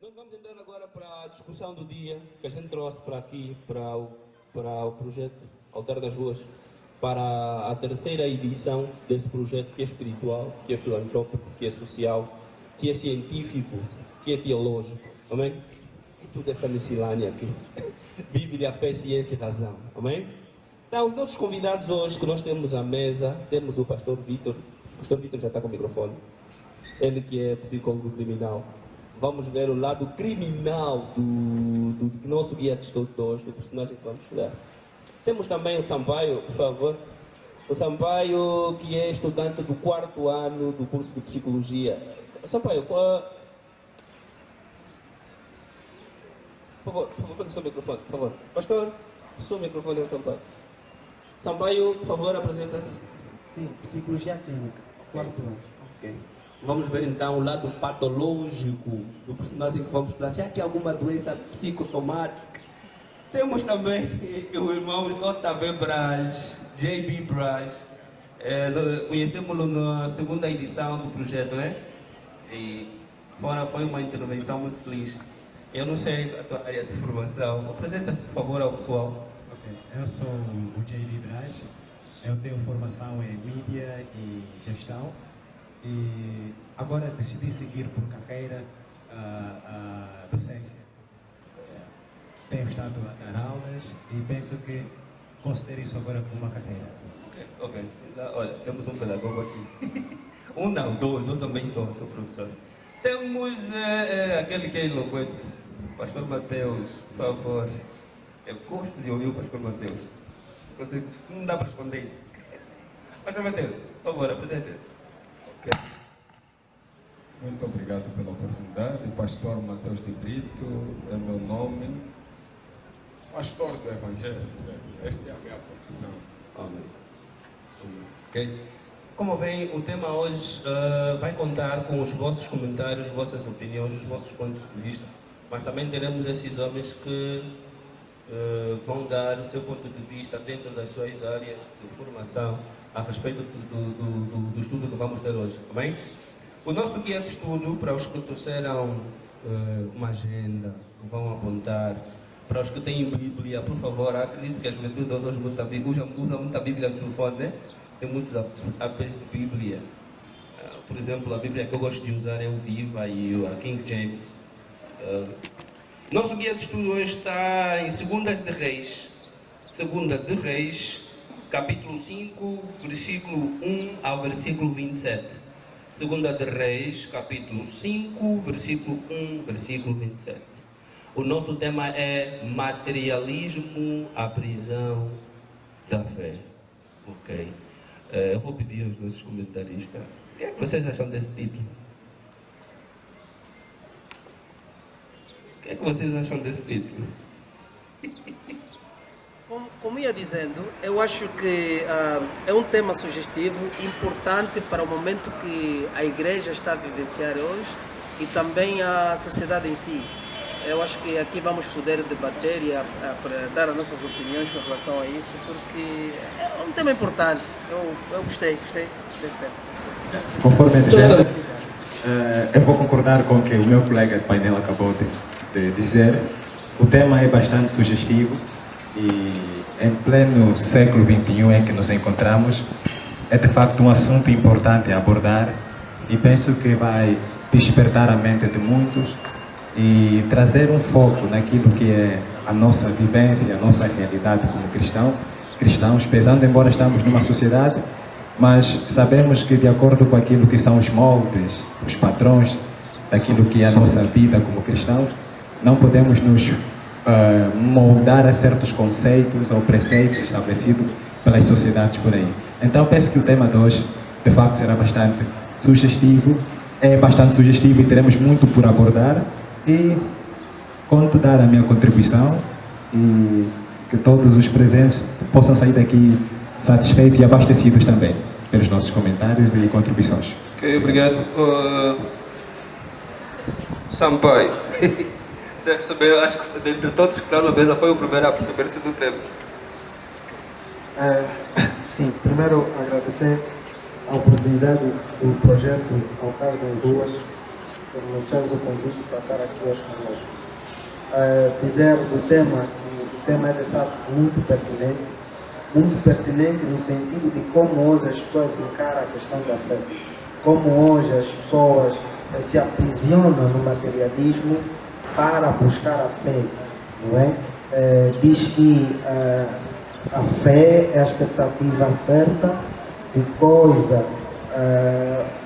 Nós vamos entrar agora para a discussão do dia que a gente trouxe para aqui, para o projeto Altar das Ruas, para a terceira edição desse projeto que é espiritual, que é filantrópico, que é social, que é científico, que é teológico, amém? E toda essa miscelânea aqui. Bíblia, fé, ciência e razão, amém? Então, os nossos convidados hoje que nós temos à mesa, temos o pastor Vitor. O pastor Vitor já está com o microfone. Ele que é psicólogo criminal. Vamos ver o lado criminal do nosso guia de estudo hoje, do personagem que vamos estudar. Temos também o Sampaio, por favor. O Sampaio, que é estudante do 4º ano do curso de Psicologia. Sampaio, qual... Por favor, pegue o seu microfone, por favor. Pastor, o seu microfone é o Sampaio. Sampaio, por favor, apresenta-se. Sim, Psicologia Clínica, 4º ano. Ok. Vamos ver então o lado patológico do personagem que vamos estudar. Se há aqui alguma doença psicossomática. Temos também o irmão J.B. Braz, J.B. Braz. Conhecemos-lo na segunda edição do projeto, né? E foi uma intervenção muito feliz. Eu não sei a tua área de formação. Apresenta-se, por favor, ao pessoal. Ok, eu sou o J.B. Braz. Eu tenho formação em mídia e gestão. E agora decidi seguir por carreira a docência. Tenho estado a dar aulas e penso que considero isso agora como uma carreira. Ok. Olha, temos um pedagogo aqui. Um não, dois, eu também sou professor. Temos aquele que é eloquente, Pastor Mateus, por favor. Eu gosto de ouvir o Pastor Mateus. Não dá para responder isso. Pastor Mateus, por favor, apresente-se. Okay. Muito obrigado pela oportunidade. Pastor Mateus de Brito é meu nome. Pastor do Evangelho, sério. Esta é a minha profissão. Amém. Ok? Como veem, o tema hoje vai contar com os vossos comentários, vossas opiniões, os vossos pontos de vista, mas também teremos esses homens que vão dar o seu ponto de vista dentro das suas áreas de formação a respeito do estudo que vamos ter hoje, amém? O nosso guia de estudo, para os que trouxeram uma agenda, que vão apontar, para os que têm Bíblia, por favor, acredito que a juventude usa muita Bíblia, usa muita Bíblia no telefone, né? Tem muitos apps de Bíblia. Por exemplo, a Bíblia que eu gosto de usar é o Viva e a King James. Nosso guia de estudo hoje está em 2 de Reis. 2 de Reis, capítulo 5, versículo 1 ao versículo 27. 2 de Reis, capítulo 5, versículo 1, versículo 27. O nosso tema é materialismo, a prisão da fé. Ok. Eu vou pedir aos nossos comentaristas. O que é que vocês acham desse título? O que é que vocês acham desse título? Como ia dizendo, eu acho que é um tema sugestivo, importante para o momento que a igreja está a vivenciar hoje e também a sociedade em si. Eu acho que aqui vamos poder debater e dar as nossas opiniões com relação a isso, porque é um tema importante. Eu gostei do tema. Conforme disseram, eu vou concordar com o que o meu colega de painel acabou de dizer. O tema é bastante sugestivo e em pleno século XXI em que nos encontramos, é de facto um assunto importante a abordar e penso que vai despertar a mente de muitos e trazer um foco naquilo que é a nossa vivência, a nossa realidade como cristãos, pesando embora estamos numa sociedade, mas sabemos que de acordo com aquilo que são os moldes, os padrões daquilo que é a nossa vida como cristãos, não podemos nos moldar a certos conceitos ou preceitos estabelecidos pelas sociedades por aí. Então penso que o tema de hoje de facto será bastante sugestivo, e teremos muito por abordar e conto dar a minha contribuição e que todos os presentes possam sair daqui satisfeitos e abastecidos também pelos nossos comentários e contribuições. Ok, obrigado. Sampaio. Você recebeu, acho que de todos que estão na mesa, foi o primeiro a perceber-se do tema. Sim, primeiro agradecer a oportunidade do projeto Altar das Ruas por me fez o convite para estar aqui hoje conosco. Dizer do tema, o tema é de fato muito pertinente no sentido de como hoje as pessoas encaram a questão da fé, como hoje as pessoas se aprisionam no materialismo para buscar a fé, não é? Diz que a fé é a expectativa certa de coisa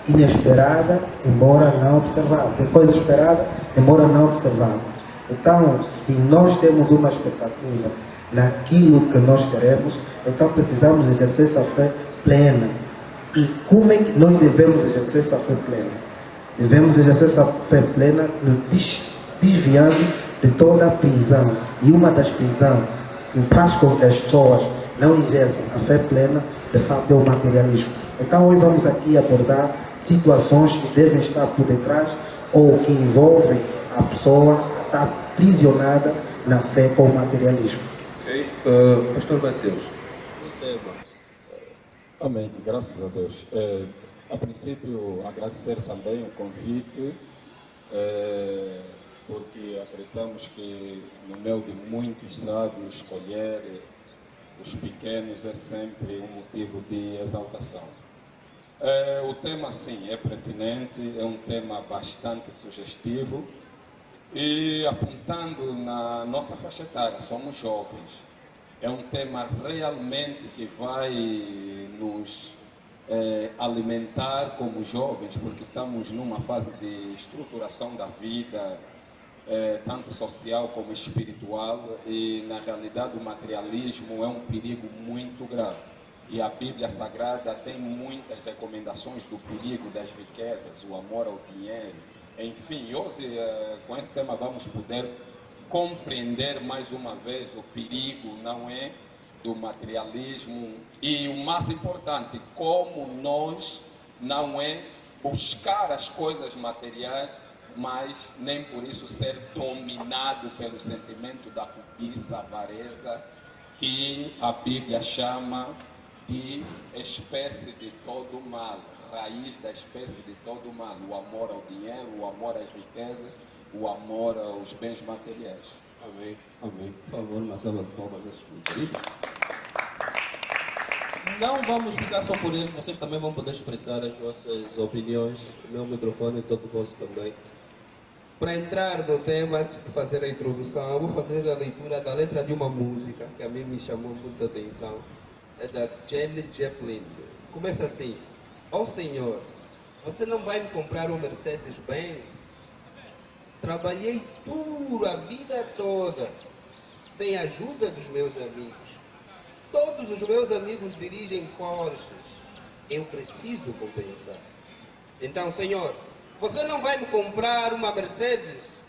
inesperada, embora não observada, de coisa esperada, embora não observada. Então, se nós temos uma expectativa naquilo que nós queremos, então precisamos exercer essa fé plena. E como é que nós devemos exercer essa fé plena? Devemos exercer essa fé plena desviando de toda a prisão. E uma das prisões que faz com que as pessoas não exerçam a fé plena, de fato, é o materialismo. Então, hoje vamos aqui abordar situações que devem estar por detrás ou que envolvem a pessoa a estar aprisionada na fé com o materialismo. Ok. Pastor Mateus. Amém, graças a Deus. A princípio, agradecer também o convite, porque acreditamos que no meio de muitos sábios, escolher os pequenos é sempre um motivo de exaltação. O tema, sim, é pertinente, é um tema bastante sugestivo e apontando na nossa faixa etária, somos jovens. É um tema realmente que vai nos alimentar como jovens, porque estamos numa fase de estruturação da vida, tanto social como espiritual, e na realidade o materialismo é um perigo muito grave. E a Bíblia Sagrada tem muitas recomendações do perigo das riquezas, o amor ao dinheiro. Enfim, hoje com esse tema vamos poder compreender mais uma vez o perigo, não é, do materialismo e o mais importante, como nós não é buscar as coisas materiais, mas nem por isso ser dominado pelo sentimento da cobiça, avareza, que a Bíblia chama de espécie de todo mal, raiz da espécie de todo mal, o amor ao dinheiro, o amor às riquezas, o amor aos bens materiais. Amém. Amém. Por favor, uma salva de palmas a esses comentaristas. Não vamos ficar só por eles, vocês também vão poder expressar as vossas opiniões. O meu microfone e todo o vosso também. Para entrar no tema, antes de fazer a introdução, eu vou fazer a leitura da letra de uma música que a mim me chamou muita atenção. É da Janis Joplin. Começa assim: ó Senhor, você não vai me comprar um Mercedes-Benz? Trabalhei duro a vida toda, sem a ajuda dos meus amigos. Todos os meus amigos dirigem Porsches. Eu preciso compensar. Então, Senhor, você não vai me comprar uma Mercedes?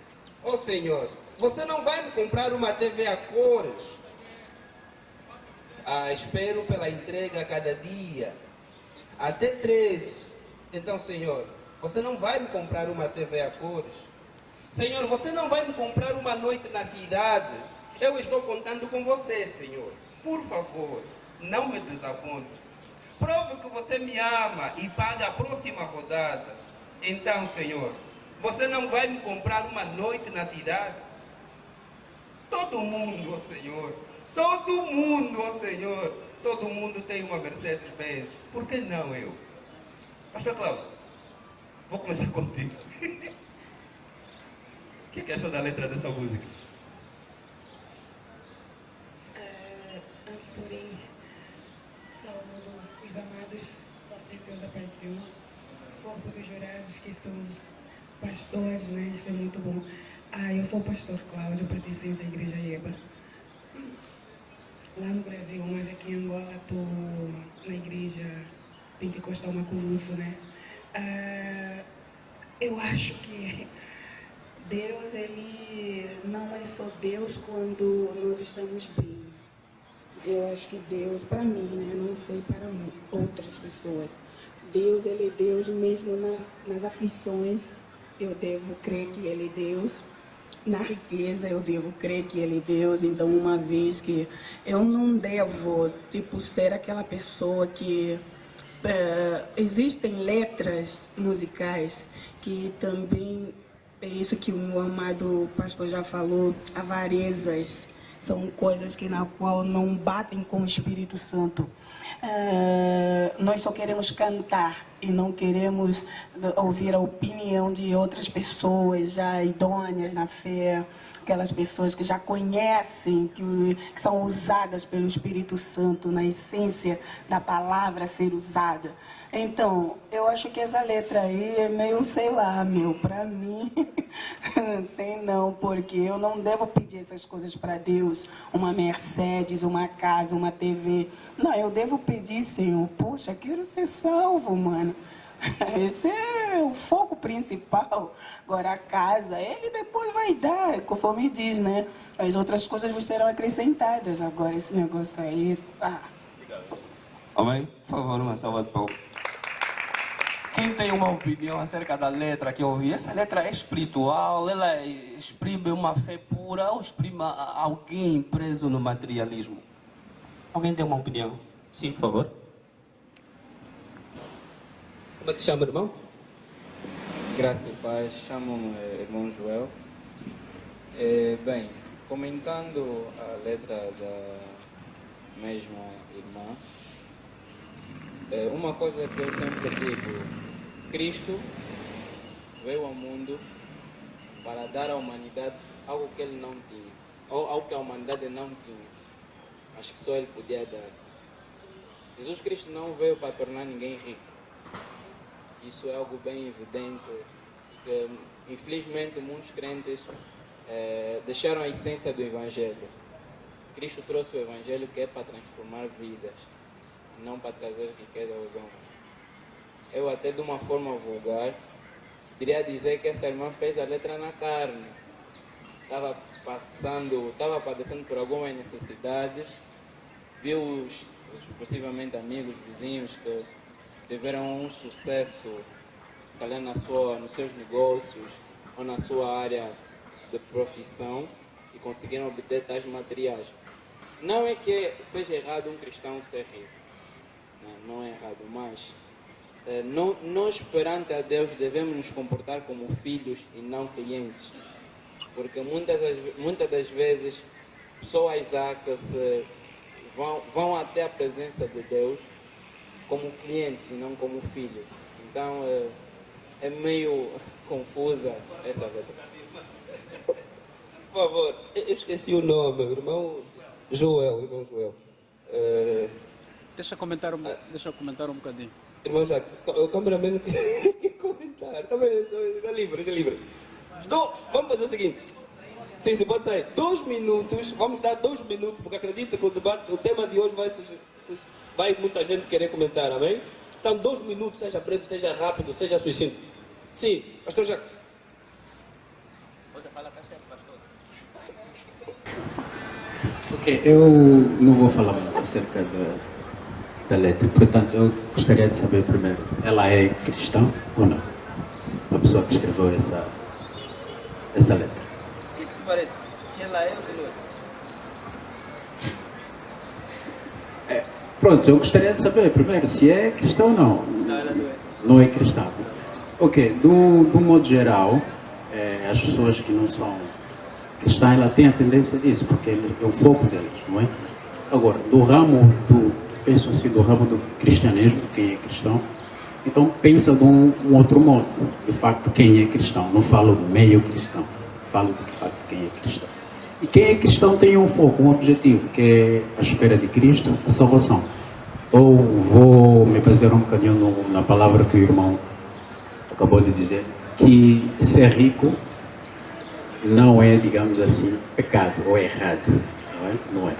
Ó Senhor, você não vai me comprar uma TV a cores? Espero pela entrega a cada dia, até 3. Então, Senhor, você não vai me comprar uma TV a cores? Senhor, você não vai me comprar uma noite na cidade? Eu estou contando com você, Senhor. Por favor, não me desaponte. Prove que você me ama e paga a próxima rodada. Então, Senhor, você não vai me comprar uma noite na cidade? Todo mundo, ó Senhor. Todo mundo, ó Senhor, todo mundo tem uma Mercedes-Benz, por que não eu? Pastor Cláudio, vou começar contigo. O que achou da letra dessa música? Antes, porém, saúdo os amados patricios da paixão, corpo dos jurados que são pastores, né? Isso é muito bom. Eu sou o pastor Cláudio, pertencente à Igreja EBA. Lá no Brasil, mas aqui em Angola estou na igreja Pentecostal Maculuço, né? Eu acho que Deus, ele não é só Deus quando nós estamos bem. Eu acho que Deus, para mim, né? Não sei para outras pessoas. Deus, ele é Deus mesmo nas aflições. Eu devo crer que ele é Deus. Na riqueza eu devo crer que ele é Deus. Então, uma vez que eu não devo, ser aquela pessoa que existem letras musicais que também, é isso que o meu amado pastor já falou, avarezas, são coisas que na qual não batem com o Espírito Santo. Nós só queremos cantar e não queremos ouvir a opinião de outras pessoas já idôneas na fé, aquelas pessoas que já conhecem, que são usadas pelo Espírito Santo na essência da palavra ser usada. Então, eu acho que essa letra aí é meio, sei lá, para mim, não tem não, porque eu não devo pedir essas coisas para Deus, uma Mercedes, uma casa, uma TV. Não, eu devo pedir, Senhor, poxa, quero ser salvo, mano. Esse é o foco principal. Agora a casa, ele depois vai dar, conforme diz, né? As outras coisas vos serão acrescentadas. Agora esse negócio aí, Amém? Por favor, uma salva de palmas. Quem tem uma opinião acerca da letra que eu ouvi? Essa letra é espiritual, ela exprime uma fé pura ou exprime alguém preso no materialismo? Alguém tem uma opinião? Sim, por favor. Como é que se chama, irmão? Graça e paz, chamo-me irmão Joel. Bem, comentando a letra da mesma irmã, uma coisa que eu sempre digo: Cristo veio ao mundo para dar à humanidade algo que ele não tinha, ou algo que a humanidade não tinha, mas que só ele podia dar. Jesus Cristo não veio para tornar ninguém rico. Isso é algo bem evidente, que infelizmente muitos crentes deixaram a essência do Evangelho. Cristo trouxe o Evangelho que é para transformar vidas, não para trazer riqueza aos homens. Eu até de uma forma vulgar, poderia dizer que essa irmã fez a letra na carne. Estava padecendo por algumas necessidades, viu os possivelmente amigos, vizinhos que tiveram um sucesso, se calhar nos seus negócios ou na sua área de profissão, e conseguiram obter tais materiais. Não é que seja errado um cristão ser rico, não é errado, mas nós perante a Deus devemos nos comportar como filhos e não clientes, porque muitas das vezes pessoas que vão até a presença de Deus como clientes e não como filhos. Então é meio confusa essa letra. Por favor, eu esqueci o nome, irmão Joel. Deixa eu comentar um bocadinho. Irmão Jacques, o cameraman quer comentar. Também, já livre. Vamos fazer o seguinte. Sim, pode sair. 2 minutos, vamos dar 2 minutos, porque acredito que o tema de hoje vai muita gente querer comentar, amém? Então 2 minutos, seja breve, seja rápido, seja sucinto. Sim, pastor Jacques. Hoje a sala está cheia, pastor. Ok, eu não vou falar muito acerca da letra, portanto eu gostaria de saber primeiro, ela é cristã ou não? A pessoa que escreveu essa letra. O que te parece? Que ela é ou que não é? Pronto, eu gostaria de saber primeiro se é cristã ou não. Não, ela não é. Não é cristã. Ok, do modo geral, as pessoas que não são cristãs, ela tem a tendência disso, porque é o foco deles, não é? Agora, penso assim, do ramo do cristianismo, quem é cristão, então pensa de um outro modo, de facto, quem é cristão. Não falo meio cristão, falo de facto quem é cristão. E quem é cristão tem um foco, um objetivo, que é a espera de Cristo, a salvação. Ou vou me basear um bocadinho na palavra que o irmão acabou de dizer, que ser rico não é, digamos assim, pecado ou errado, não é?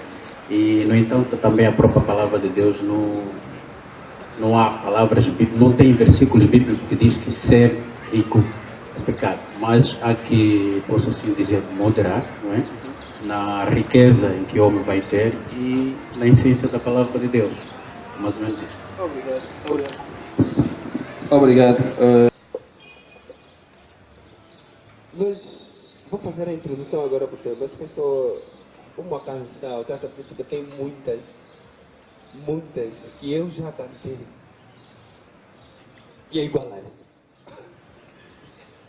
E, no entanto, também a própria palavra de Deus não há palavras bíblicas, não tem versículos bíblicos que diz que ser rico é pecado, mas há que, posso assim dizer, moderar, não é? Na riqueza em que o homem vai ter e na essência da palavra de Deus, mais ou menos isso. Obrigado. Vou fazer a introdução agora porque você foi só uma canção, eu acredito que tem muitas que eu já cantei. que é igual a essa.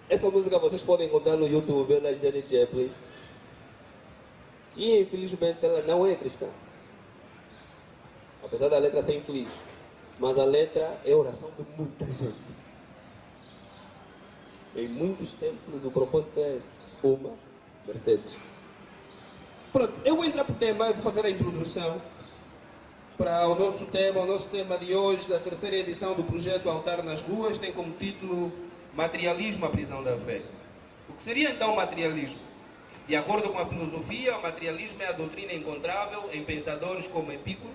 Essa música vocês podem encontrar no YouTube, ela é Janis Joplin. E infelizmente ela não é cristã. Apesar da letra ser infeliz. Mas a letra é oração de muita gente. Em muitos templos o propósito é esse. Uma Mercedes. Pronto, eu vou entrar para o tema, eu vou fazer a introdução para o nosso tema. O nosso tema de hoje, da terceira edição do projeto Altar nas Ruas, tem como título Materialismo, a prisão da fé. O que seria então o materialismo? De acordo com a filosofia, o materialismo é a doutrina encontrável em pensadores como Epicuro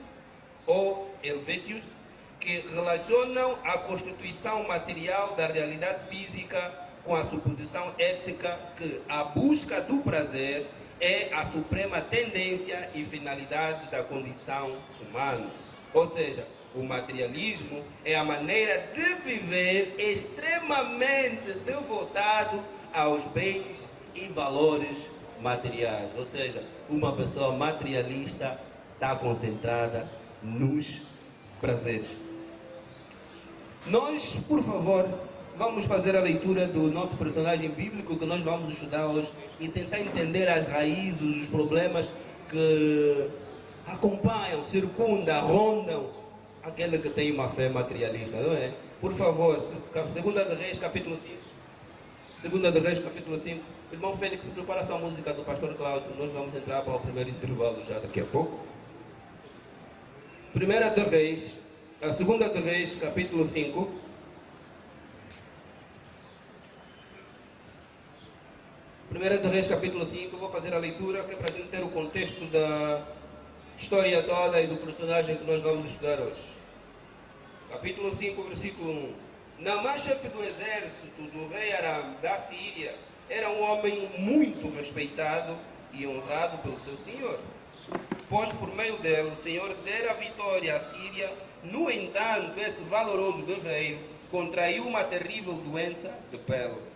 ou Helvétius, que relacionam a constituição material da realidade física com a suposição ética que a busca do prazer é a suprema tendência e finalidade da condição humana. Ou seja, o materialismo é a maneira de viver extremamente devotado aos bens e valores materiais. Ou seja, uma pessoa materialista está concentrada nos prazeres. Nós, por favor, vamos fazer a leitura do nosso personagem bíblico que nós vamos estudar hoje e tentar entender as raízes, os problemas que acompanham, circundam, rondam aquele que tem uma fé materialista, não é? Por favor, 2 de Reis, capítulo 5. 2 de Reis, capítulo 5. Irmão Félix, prepara sua música do pastor Cláudio. Nós vamos entrar para o primeiro intervalo já daqui a pouco. 2 de Reis, capítulo 5. 1 de Reis, capítulo 5, vou fazer a leitura que é para a gente ter o contexto da história toda e do personagem que nós vamos estudar hoje. Capítulo 5, versículo 1. Naamã, chefe do exército do rei Aram da Síria, era um homem muito respeitado e honrado pelo seu senhor, pois por meio dele o Senhor dera vitória à Síria. No entanto, esse valoroso guerreiro contraiu uma terrível doença de pele.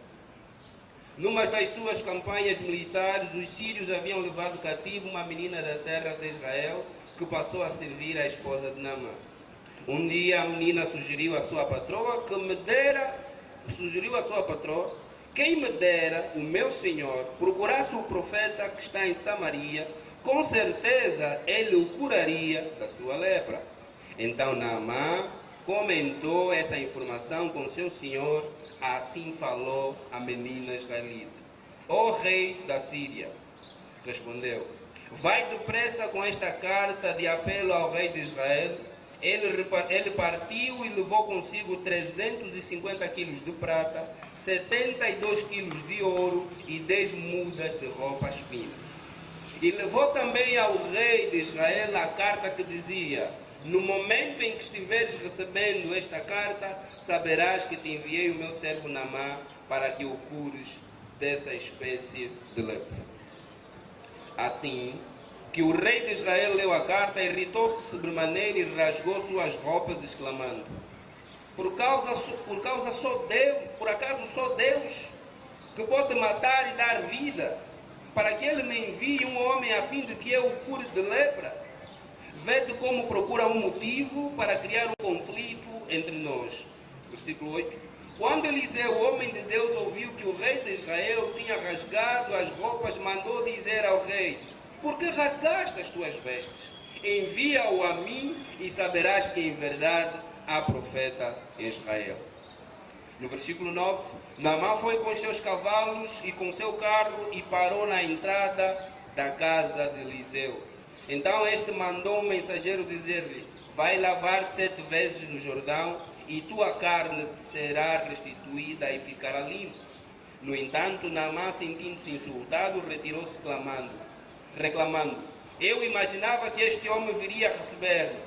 Numa das suas campanhas militares, os sírios haviam levado cativo uma menina da terra de Israel que passou a servir a esposa de Naamã. Um dia a menina sugeriu à sua patroa quem me dera o meu senhor procurasse o profeta que está em Samaria, com certeza ele o curaria da sua lepra. Então Naamã comentou essa informação com seu senhor, assim falou a menina israelita. O rei da Síria respondeu: vai depressa com esta carta de apelo ao rei de Israel. Ele partiu e levou consigo 350 quilos de prata, 72 quilos de ouro e 10 mudas de roupas finas. E levou também ao rei de Israel a carta que dizia: no momento em que estiveres recebendo esta carta, saberás que te enviei o meu servo Naamã para que o cures dessa espécie de lepra. Assim que o rei de Israel leu a carta, irritou-se sobremaneira e rasgou suas roupas, exclamando: por acaso só Deus que pode matar e dar vida, para que ele me envie um homem a fim de que eu o cure de lepra? Vede como procura um motivo para criar um conflito entre nós. Versículo 8. Quando Eliseu, o homem de Deus, ouviu que o rei de Israel tinha rasgado as roupas, mandou dizer ao rei: por que rasgaste as tuas vestes? Envia-o a mim e saberás que em verdade há profeta em Israel. No versículo 9, Naamã foi com seus cavalos e com seu carro e parou na entrada da casa de Eliseu. Então este mandou um mensageiro dizer-lhe: vai lavar-te 7 vezes no Jordão e tua carne te será restituída e ficará limpa. No entanto, Naamã, sentindo-se insultado, retirou-se reclamando: eu imaginava que este homem viria receber-me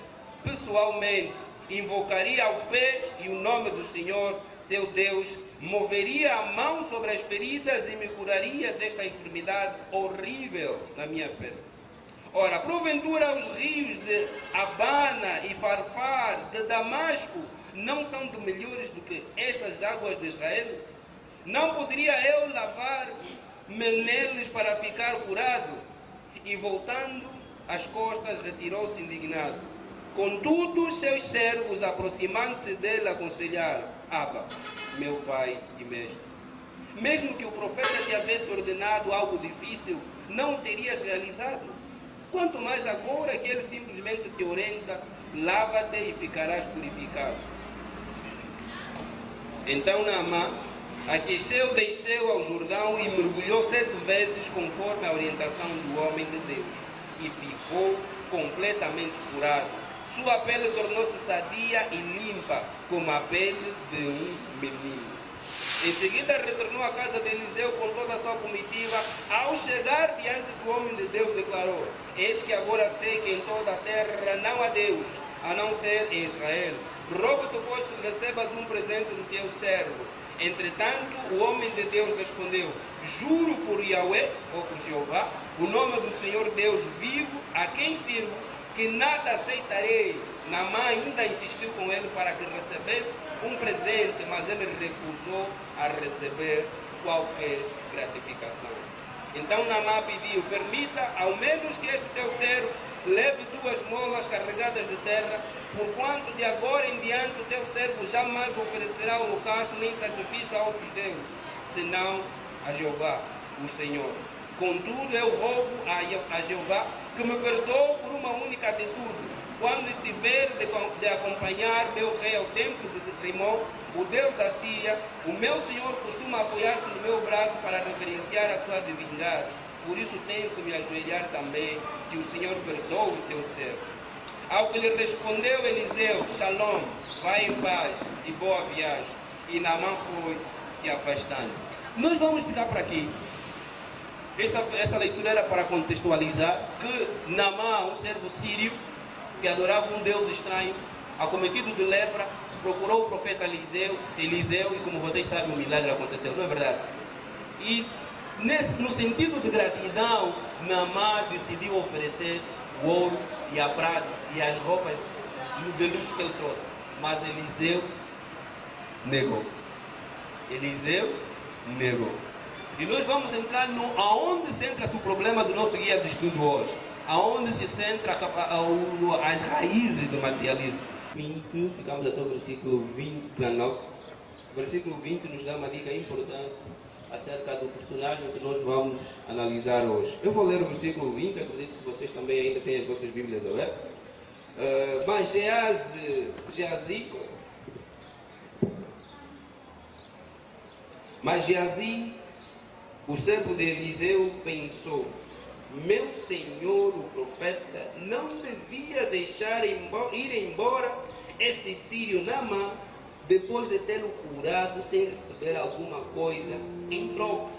pessoalmente, invocaria ao pé e o nome do Senhor, seu Deus, moveria a mão sobre as feridas e me curaria desta enfermidade horrível na minha pele. Ora, porventura os rios de Abana e Farfar de Damasco não são de melhores do que estas águas de Israel? Não poderia eu lavar-me neles para ficar curado? E voltando as costas, retirou-se indignado. Contudo, seus servos, aproximando-se dele, aconselharam: Abba, meu pai e mestre. Mesmo que o profeta te havesse ordenado algo difícil, não o terias realizado? Quanto mais agora que ele simplesmente te orienta: lava-te e ficarás purificado. Então Naamã aqueceu, desceu ao Jordão e mergulhou 7 vezes conforme a orientação do homem de Deus, e ficou completamente curado. Sua pele tornou-se sadia e limpa, como a pele de um menino. Em seguida retornou à casa de Eliseu com toda a sua comitiva. Ao chegar diante do homem de Deus, declarou: eis que agora sei que em toda a terra não há Deus, a não ser em Israel. Rogo-te, pois, que recebas um presente do teu servo. Entretanto, o homem de Deus respondeu: juro por Yahweh, ou por Jeová, o nome do Senhor Deus vivo, a quem sirvo, que nada aceitarei. Naamã ainda insistiu com ele para que recebesse um presente, mas ele recusou a receber qualquer gratificação. Então Naamã pediu: permita ao menos que este teu servo leve 2 molas carregadas de terra, porquanto de agora em diante o teu servo jamais oferecerá holocausto nem sacrifício a outros deuses, senão a Jeová, o Senhor. Contudo, eu rogo a Jeová que me perdoe por uma única atitude. Quando tiver de acompanhar meu rei ao templo de Rimon, o Deus da Síria, o meu Senhor costuma apoiar-se no meu braço para reverenciar a sua divindade. Por isso tenho que me ajoelhar também, que o Senhor perdoe o teu servo. Ao que lhe respondeu Eliseu: Shalom, vai em paz e boa viagem. E Naamã foi se afastando. Nós vamos ficar por aqui. Essa leitura era para contextualizar que Naamã, um servo sírio que adorava um Deus estranho, acometido de lepra, procurou o profeta Eliseu, e como vocês sabem, o milagre aconteceu, não é verdade? E no sentido de gratidão, Naamã decidiu oferecer o ouro e a prata e as roupas de luxo que ele trouxe, mas Eliseu negou. E nós vamos entrar aonde centra-se o problema do nosso guia de estudo hoje. Aonde se centra as raízes do materialismo. 20, ficamos até o versículo 19. O versículo 20 nos dá uma dica importante acerca do personagem que nós vamos analisar hoje. Eu vou ler o versículo 20, acredito que vocês também ainda têm as vossas Bíblias abertas. Mas Geazi, o servo de Eliseu, pensou: meu senhor, o profeta, não devia deixar ir embora esse sírio Naamã depois de tê-lo curado sem receber alguma coisa em troca.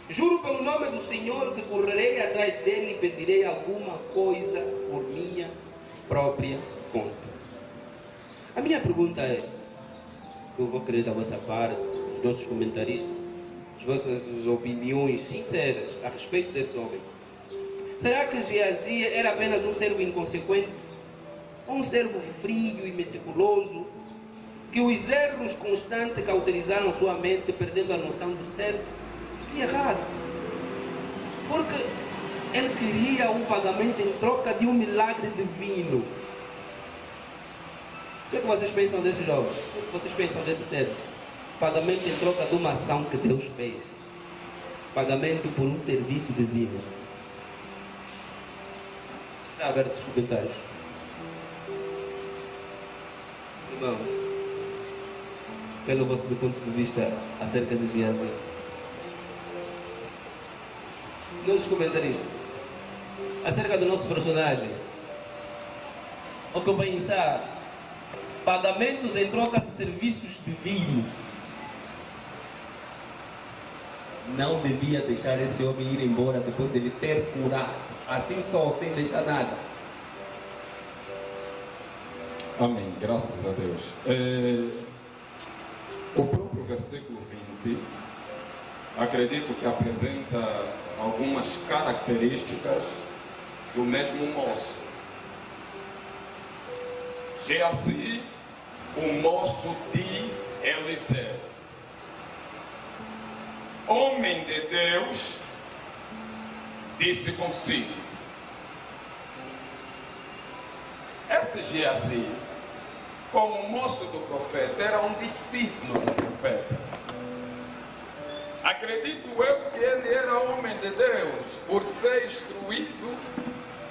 Juro pelo nome do Senhor que correrei atrás dele e pedirei alguma coisa por minha própria conta. A minha pergunta é, eu vou querer da vossa parte, dos nossos comentaristas, as vossas opiniões sinceras a respeito desse homem. Será que Geazi era apenas um servo inconsequente? Ou um servo frio e meticuloso, que os erros constantes cauterizaram sua mente, perdendo a noção do certo e errado? Porque ele queria um pagamento em troca de um milagre divino. O que é que vocês pensam desse jovem? O que é que vocês pensam desse servo? Pagamento em troca de uma ação que Deus fez. Pagamento por um serviço divino. Está aberto os comentários. Irmãos, pelo vosso ponto de vista acerca de Geazi. Nossos comentaristas, acerca do nosso personagem. O que eu pensar? Pagamentos em troca de serviços divinos. Não devia deixar esse homem ir embora depois de ele ter curado, assim só, sem deixar nada. Amém, graças a Deus. O próprio versículo 20, acredito que apresenta algumas características do mesmo moço. Geazi, o moço de Eliseu. Homem de Deus, disse consigo: essa esse Geazi, como moço do profeta, era um discípulo do profeta. Acredito eu que ele era homem de Deus, por ser instruído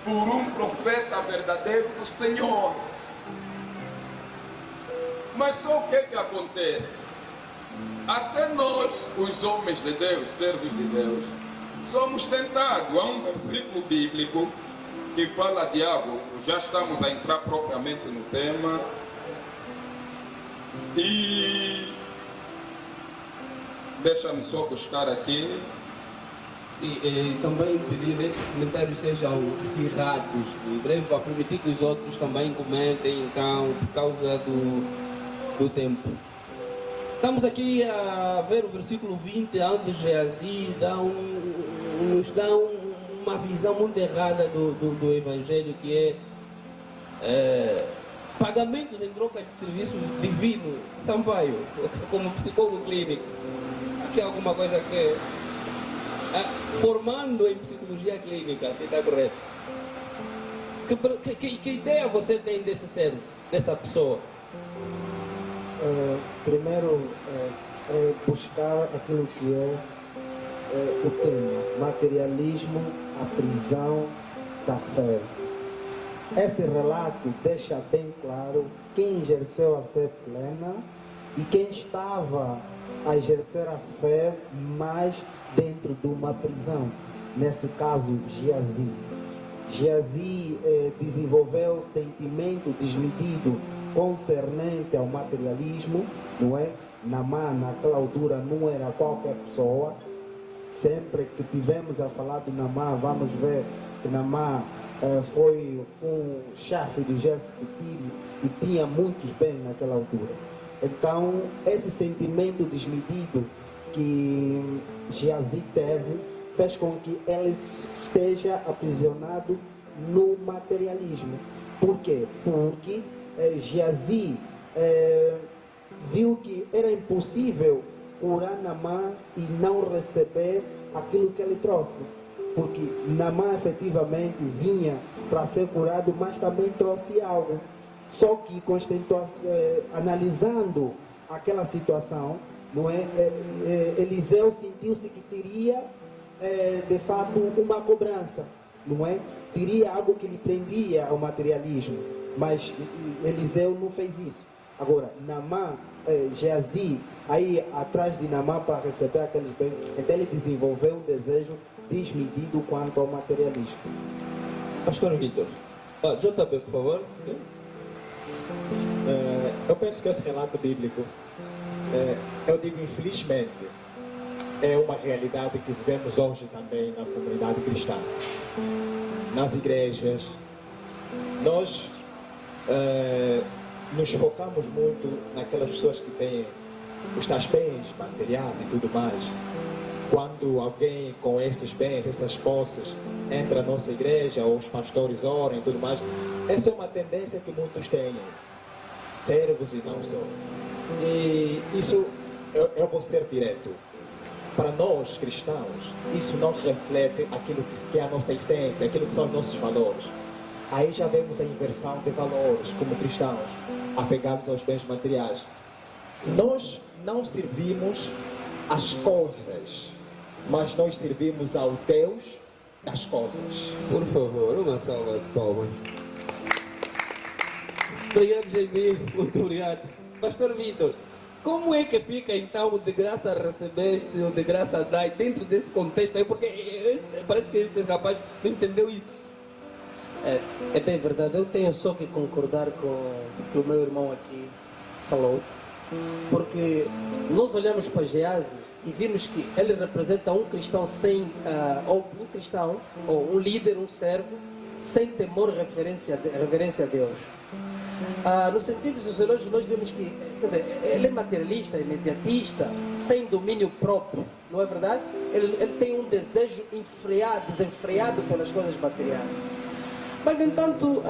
por um profeta verdadeiro do Senhor. Mas só o que acontece? Até nós, os homens de Deus, servos de Deus, somos tentados. Há um versículo bíblico que fala de algo, já estamos a entrar propriamente no tema, e deixa-me só buscar aqui. Sim, também pedir que os comentários sejam acirrados, em breve, para permitir que os outros também comentem, então, por causa do tempo. Estamos aqui a ver o versículo 20, onde Geazi nos dá uma visão muito errada do Evangelho, que é pagamentos em trocas de serviço divino. Sampaio, como psicólogo clínico, aqui é alguma coisa que formando em psicologia clínica, se está correto. Que ideia você tem desse ser, dessa pessoa? Primeiro, buscar aquilo que é o tema, materialismo, a prisão da fé. Esse relato deixa bem claro quem exerceu a fé plena e quem estava a exercer a fé mais dentro de uma prisão. Nesse caso, Geazi. Geazi desenvolveu sentimento desmedido concernente ao materialismo, não é? Naamã, naquela altura, não era qualquer pessoa. Sempre que tivemos a falar de Naamã, vamos ver que Naamã foi um chefe do exército sírio e tinha muitos bens naquela altura. Então, esse sentimento desmedido que Geazi teve fez com que ele esteja aprisionado no materialismo. Por quê? Porque Geazi viu que era impossível curar Naamã e não receber aquilo que ele trouxe. Porque Naamã efetivamente vinha para ser curado, mas também trouxe algo. Só que analisando aquela situação, não é? Eliseu sentiu-se que seria de fato uma cobrança, não é? Seria algo que lhe prendia ao materialismo, mas Eliseu não fez isso. Agora, Naamã, Geazi, aí atrás de Naamã para receber aqueles bens, então ele desenvolveu um desejo desmedido quanto ao materialismo. Pastor Vitor, JP, por favor. Eu penso que esse relato bíblico, eu digo infelizmente, é uma realidade que vivemos hoje também na comunidade cristã. Nas igrejas, nós nos focamos muito naquelas pessoas que têm os tais bens materiais e tudo mais. Quando alguém com esses bens, essas posses, entra na nossa igreja, ou os pastores oram e tudo mais, essa é uma tendência que muitos têm, servos e não só. E isso, eu vou ser direto. Para nós cristãos, isso não reflete aquilo que é a nossa essência, aquilo que são os nossos valores. Aí já vemos a inversão de valores como cristãos, apegados aos bens materiais. Nós não servimos as coisas, mas nós servimos ao Deus das coisas. Por favor, uma salva de palmas. Obrigado, Jaime. Muito obrigado. Pastor Vitor, como é que fica então o de graça recebeste, o de graça dai, dentro desse contexto aí? Porque parece que esse rapaz não entendeu isso. É bem verdade, eu tenho só que concordar com o que o meu irmão aqui falou, porque nós olhamos para Geazi e vimos que ele representa um cristão ou um cristão, ou um líder, um servo, sem temor e reverência a Deus. No sentido sociológico, nós vemos que, quer dizer, ele é materialista, imediatista, sem domínio próprio, não é verdade? Ele tem um desejo desenfreado pelas coisas materiais. Mas, no entanto,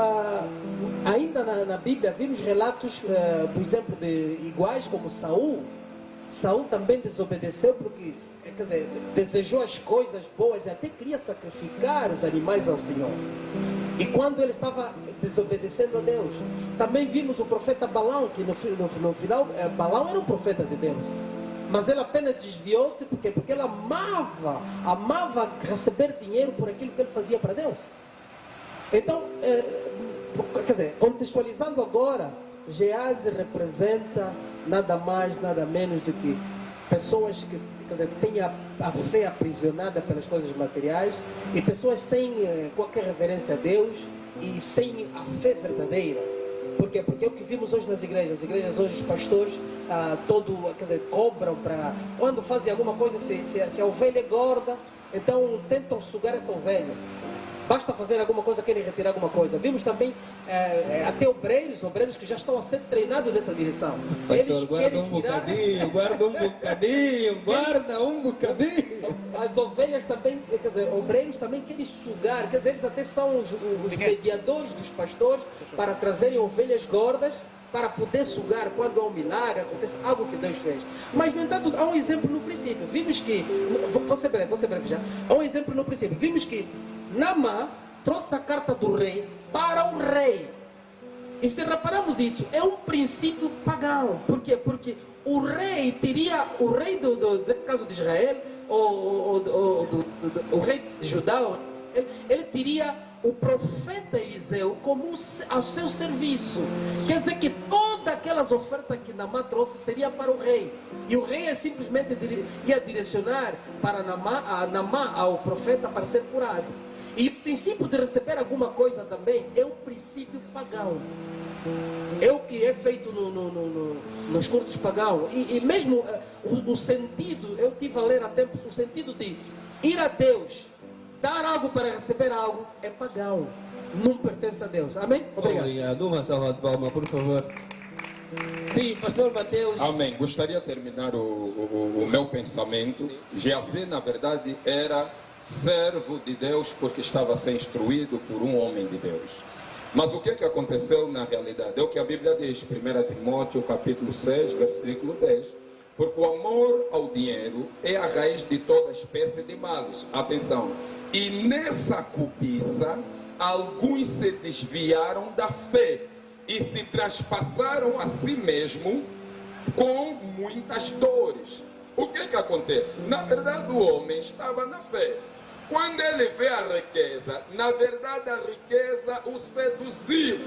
ainda na Bíblia vimos relatos, por exemplo, de iguais como Saul. Saul também desobedeceu porque, quer dizer, desejou as coisas boas e até queria sacrificar os animais ao Senhor. E quando ele estava desobedecendo a Deus, também vimos o profeta Balaão, que no final, Balaão era um profeta de Deus. Mas ele apenas desviou-se porque ele amava receber dinheiro por aquilo que ele fazia para Deus. Então, quer dizer, contextualizando agora, Geazi representa nada mais, nada menos do que pessoas que, quer dizer, têm a fé aprisionada pelas coisas materiais e pessoas sem qualquer reverência a Deus e sem a fé verdadeira. Por quê? Porque é o que vimos hoje nas igrejas. As igrejas hoje, os pastores, quer dizer, cobram para... Quando fazem alguma coisa, se a ovelha é gorda, então tentam sugar essa ovelha. Basta fazer alguma coisa, querem retirar alguma coisa. Vimos também até obreiros que já estão a ser treinados nessa direção. Pastor, Eles guarda querem tirar... guarda um bocadinho. As ovelhas também, quer dizer, obreiros também querem sugar, quer dizer, eles até são os mediadores dos pastores para trazerem ovelhas gordas para poder sugar quando há um milagre, acontece algo que Deus fez. Mas, no entanto, há um exemplo no princípio. Vimos que, vou ser breve já, há um exemplo no princípio. Vimos que Naamã trouxe a carta do rei para o rei. E se reparamos isso, é um princípio pagão. Por quê? Porque o rei do caso de Israel, o rei de Judá, ele teria o profeta Eliseu como ao seu serviço. Quer dizer que todas aquelas ofertas que Naamã trouxe seria para o rei. E o rei simplesmente ia direcionar para Naamã ao profeta para ser curado. E o princípio de receber alguma coisa também é um princípio pagão. É o que é feito nos cultos pagãos. E mesmo o sentido, eu tive a ler há tempo, o sentido de ir a Deus, dar algo para receber algo, é pagão. Não pertence a Deus. Amém? Obrigado. Uma salva de palmas, por favor. Sim, pastor Mateus. Amém. Gostaria de terminar o meu pensamento. Geazi, na verdade, era servo de Deus porque estava a ser instruído por um homem de Deus. Mas o que aconteceu na realidade? É o que a Bíblia diz, 1 Timóteo capítulo 6, versículo 10. Porque o amor ao dinheiro é a raiz de toda espécie de males. Atenção. E nessa cobiça, alguns se desviaram da fé e se traspassaram a si mesmo com muitas dores. O que acontece? Na verdade, o homem estava na fé. Quando ele vê a riqueza, na verdade a riqueza o seduziu.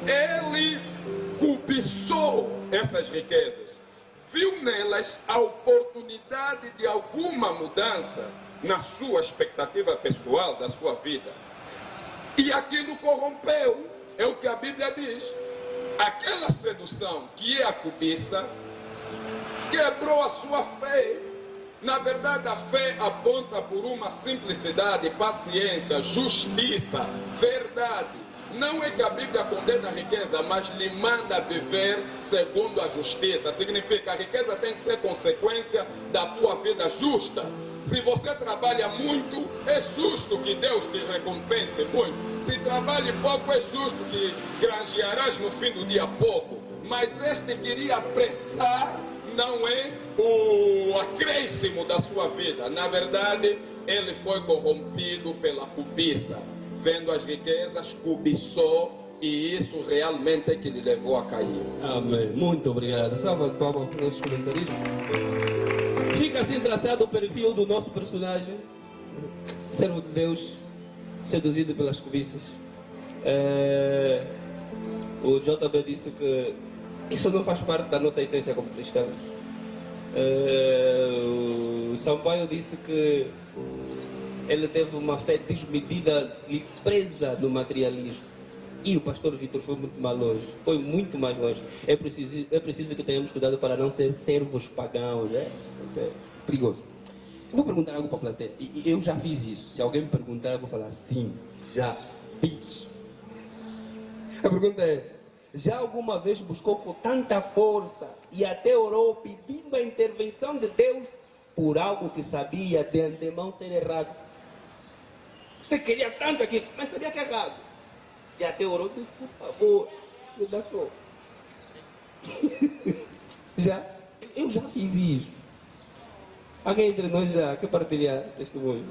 Ele cobiçou essas riquezas. Viu nelas a oportunidade de alguma mudança na sua expectativa pessoal, da sua vida. E aquilo corrompeu. É o que a Bíblia diz. Aquela sedução, que é a cobiça, quebrou a sua fé. Na verdade, a fé aponta por uma simplicidade, paciência, justiça, verdade. Não é que a Bíblia condena a riqueza, mas lhe manda viver segundo a justiça. Significa que a riqueza tem que ser consequência da tua vida justa. Se você trabalha muito, é justo que Deus te recompense muito. Se trabalha pouco, é justo que granjearás no fim do dia pouco. Mas este queria apressar, não é o acréscimo da sua vida. Na verdade, ele foi corrompido pela cobiça. Vendo as riquezas, cobiçou, e isso realmente é que lhe levou a cair. Amém. Muito obrigado. Salva de palmas para os nossos comentaristas. Fica assim traçado o perfil do nosso personagem, servo de Deus, seduzido pelas cobiças. O JB disse que isso não faz parte da nossa essência como cristãos. O Sampaio disse que ele teve uma fé desmedida e presa no materialismo. E o pastor Vitor foi muito mais longe. Foi muito mais longe. É preciso que tenhamos cuidado para não ser servos pagãos. Isso é perigoso. Eu vou perguntar algo para a plateia. E eu já fiz isso. Se alguém me perguntar, eu vou falar sim, já fiz. A pergunta é: já alguma vez buscou com tanta força e até orou pedindo a intervenção de Deus por algo que sabia de antemão ser errado? Você queria tanto aquilo, mas sabia que é errado. E até orou, por favor, me dá só. Eu já fiz isso. Alguém entre nós já quer partilhar testemunho?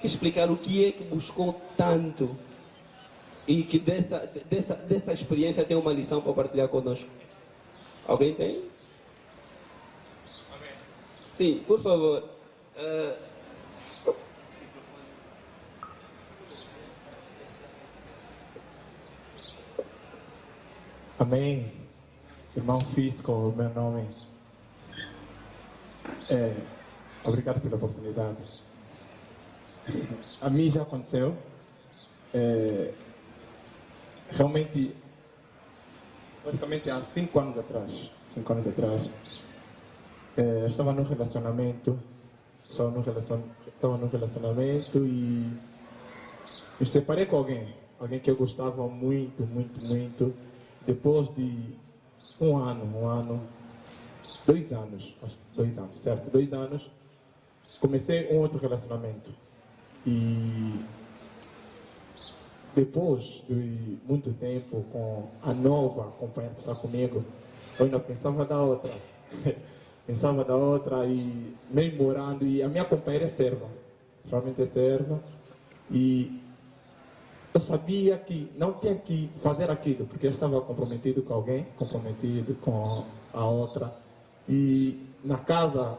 que explicar o que é que buscou tanto e que dessa experiência tem uma lição para partilhar conosco. Alguém tem? Sim, por favor. Amém. Irmão Fisco, o meu nome. Obrigado pela oportunidade. A mim já aconteceu. Realmente, praticamente há 5 anos atrás. Estava num relacionamento. Estava num relacionamento e me separei com alguém. Alguém que eu gostava muito. Depois de 2 anos, comecei um outro relacionamento. E depois de muito tempo com a nova companheira que está comigo, eu ainda pensava da outra. E mesmo morando, e a minha companheira é serva, realmente é serva. E eu sabia que não tinha que fazer aquilo, porque eu estava comprometido com alguém, comprometido com a outra. E na casa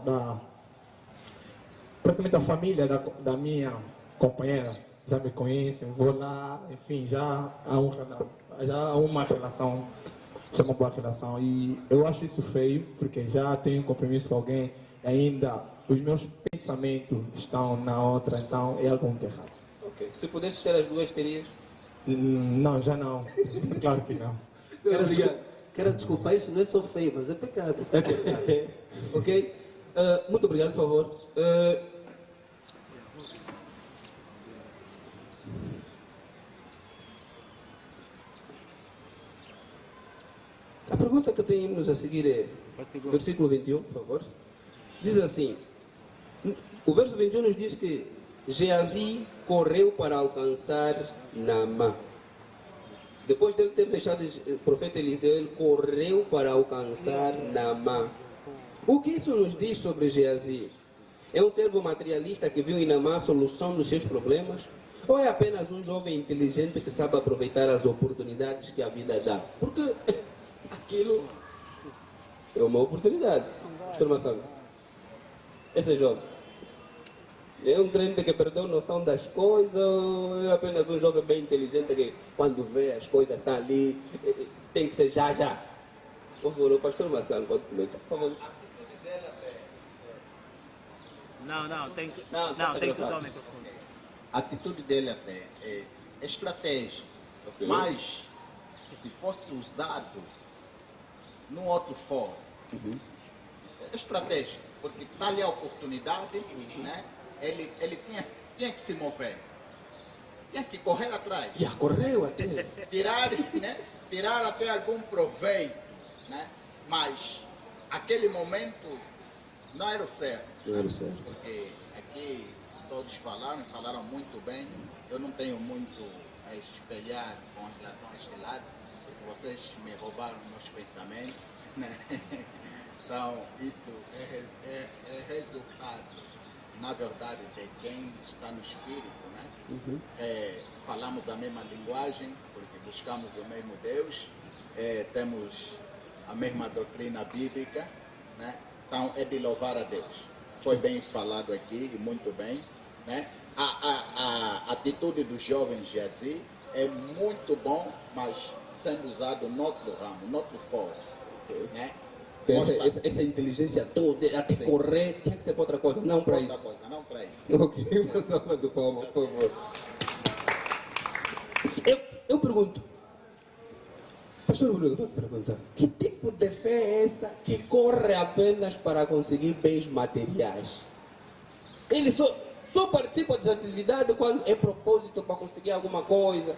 praticamente a família da minha companheira já me conhecem, vou lá, enfim, já há uma relação, já uma boa relação. E eu acho isso feio, porque já tenho um compromisso com alguém e ainda os meus pensamentos estão na outra, então é algo muito errado. Ok. Se pudesse ter as duas, terias? Não, já não. Claro que não. Quero desculpar, isso não é só feio, mas é pecado. Ok? Muito obrigado, por favor. A pergunta que temos a seguir é versículo 21, por favor. Diz assim, o verso 21 nos diz que Geazi correu para alcançar Naamã. Depois dele ter deixado o profeta Eliseu, ele correu para alcançar Naamã. O que isso nos diz sobre Geazi? É um servo materialista que viu em Naamã a solução dos seus problemas? Ou é apenas um jovem inteligente que sabe aproveitar as oportunidades que a vida dá? Porque aquilo é uma oportunidade. Pastor Massanga, esse é jovem. É um crente que perdeu noção das coisas, ou é apenas um jovem bem inteligente que quando vê as coisas estão ali, tem que ser já. Por favor, o pastor Massanga pode comentar, por favor. Não, tem que usar o microfone. A atitude dele até é estratégia, Okay. mas se fosse usado num outro fórum, é estratégia, porque está ali a oportunidade, né? Ele tinha que se mover, tinha que correr atrás. Já correu até. Tirar até algum proveito, né? Mas aquele momento não era o certo. Não era o certo. Porque aqui todos falaram muito bem. Eu não tenho muito a espelhar com relação a este lado, porque vocês me roubaram meus pensamentos, né? Então, isso é resultado, na verdade, de quem está no espírito, né? Falamos a mesma linguagem, porque buscamos o mesmo Deus, temos a mesma doutrina bíblica, né? Então, é de louvar a Deus. Foi bem falado aqui, e muito bem, né? A atitude dos jovens Geazi é muito bom, mas sendo usado noutro ramo, noutro fórum, né? Essa inteligência toda, até sim, correr, tinha que ser para outra coisa, não para isso. Outra coisa, não para isso. Ok, uma salva de palmas, por favor. Eu pergunto, pastor Bruno, vou te perguntar, que tipo de fé é essa que corre apenas para conseguir bens materiais? Ele só participa das atividades quando é propósito para conseguir alguma coisa.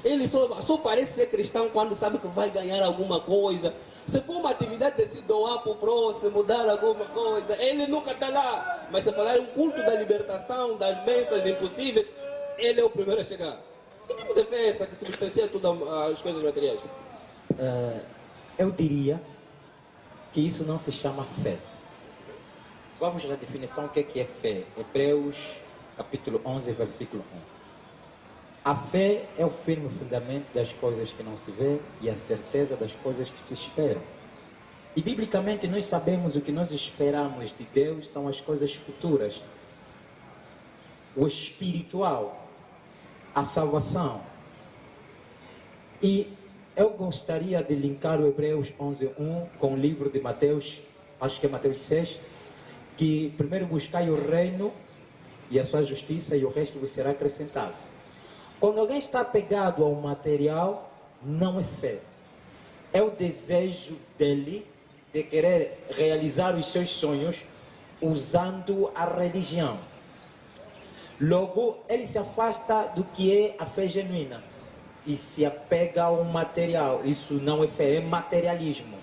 Ele só parece ser cristão quando sabe que vai ganhar alguma coisa. Se for uma atividade de se doar para o próximo, dar alguma coisa, ele nunca está lá. Mas se falar um culto da libertação, das bênçãos impossíveis, ele é o primeiro a chegar. Que tipo de fé é essa que substancia todas as coisas materiais? Eu diria que isso não se chama fé. Vamos à definição do que é fé. Hebreus capítulo 11, versículo 1. A fé é o firme fundamento das coisas que não se vê e a certeza das coisas que se esperam. E biblicamente nós sabemos o que nós esperamos de Deus são as coisas futuras. O espiritual, a salvação. E eu gostaria de linkar o Hebreus 11:1 com o livro de Mateus, acho que é Mateus 6, que primeiro buscai o reino e a sua justiça e o resto vos será acrescentado. Quando alguém está apegado ao material, não é fé. É o desejo dele de querer realizar os seus sonhos usando a religião. Logo, ele se afasta do que é a fé genuína e se apega ao material. Isso não é fé, é materialismo.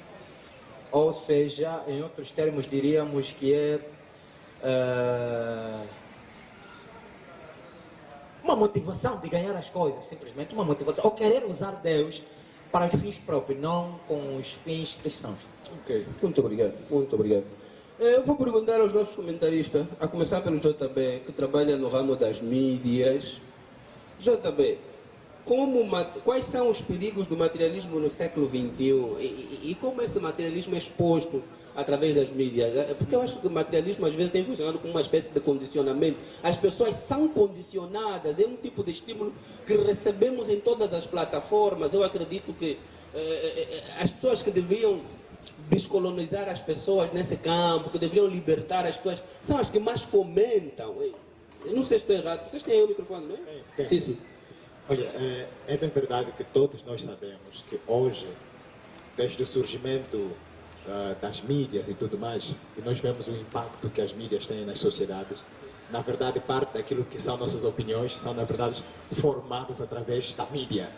Ou seja, em outros termos, diríamos que é uma motivação de ganhar as coisas, simplesmente uma motivação. Ou querer usar Deus para os fins próprios, não com os fins cristãos. Ok, muito obrigado, muito obrigado. Eu vou perguntar aos nossos comentaristas, a começar pelo JB, que trabalha no ramo das mídias. JB, quais são os perigos do materialismo no século XXI e como esse materialismo é exposto através das mídias? Porque eu acho que o materialismo às vezes tem funcionado como uma espécie de condicionamento. As pessoas são condicionadas, é um tipo de estímulo que recebemos em todas as plataformas. Eu acredito que as pessoas que deveriam descolonizar as pessoas nesse campo, que deveriam libertar as pessoas, são as que mais fomentam. Eu não sei se estou errado. Vocês têm aí o microfone, não é? Sim, sim. Olha, é bem verdade que todos nós sabemos que hoje, desde o surgimento das mídias e tudo mais, e nós vemos o impacto que as mídias têm nas sociedades, na verdade parte daquilo que são nossas opiniões são na verdade formadas através da mídia,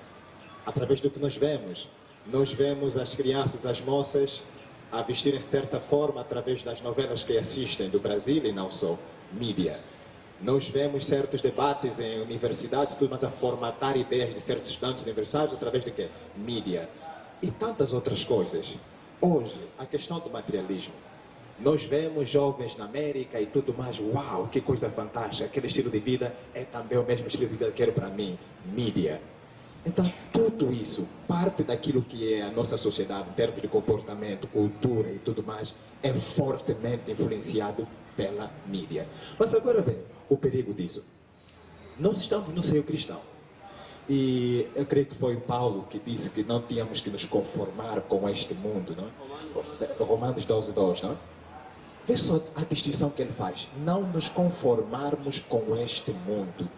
através do que nós vemos. Nós vemos as crianças, as moças a vestirem de certa forma através das novelas que assistem do Brasil e não só, mídia. Nós vemos certos debates em universidades, tudo, mas a formatar ideias de certos estudantes universitários através de quê? Mídia. E tantas outras coisas. Hoje, a questão do materialismo. Nós vemos jovens na América e tudo mais, uau, que coisa fantástica. Aquele estilo de vida é também o mesmo estilo de vida que eu quero para mim, mídia. Então, tudo isso, parte daquilo que é a nossa sociedade, em termos de comportamento, cultura e tudo mais, é fortemente influenciado pela mídia. Mas agora vem o perigo disso. Nós estamos no seio cristão. E eu creio que foi Paulo que disse que não tínhamos que nos conformar com este mundo, não é? Romanos 12:2, não é? Vê só a distinção que ele faz. Não nos conformarmos com este mundo.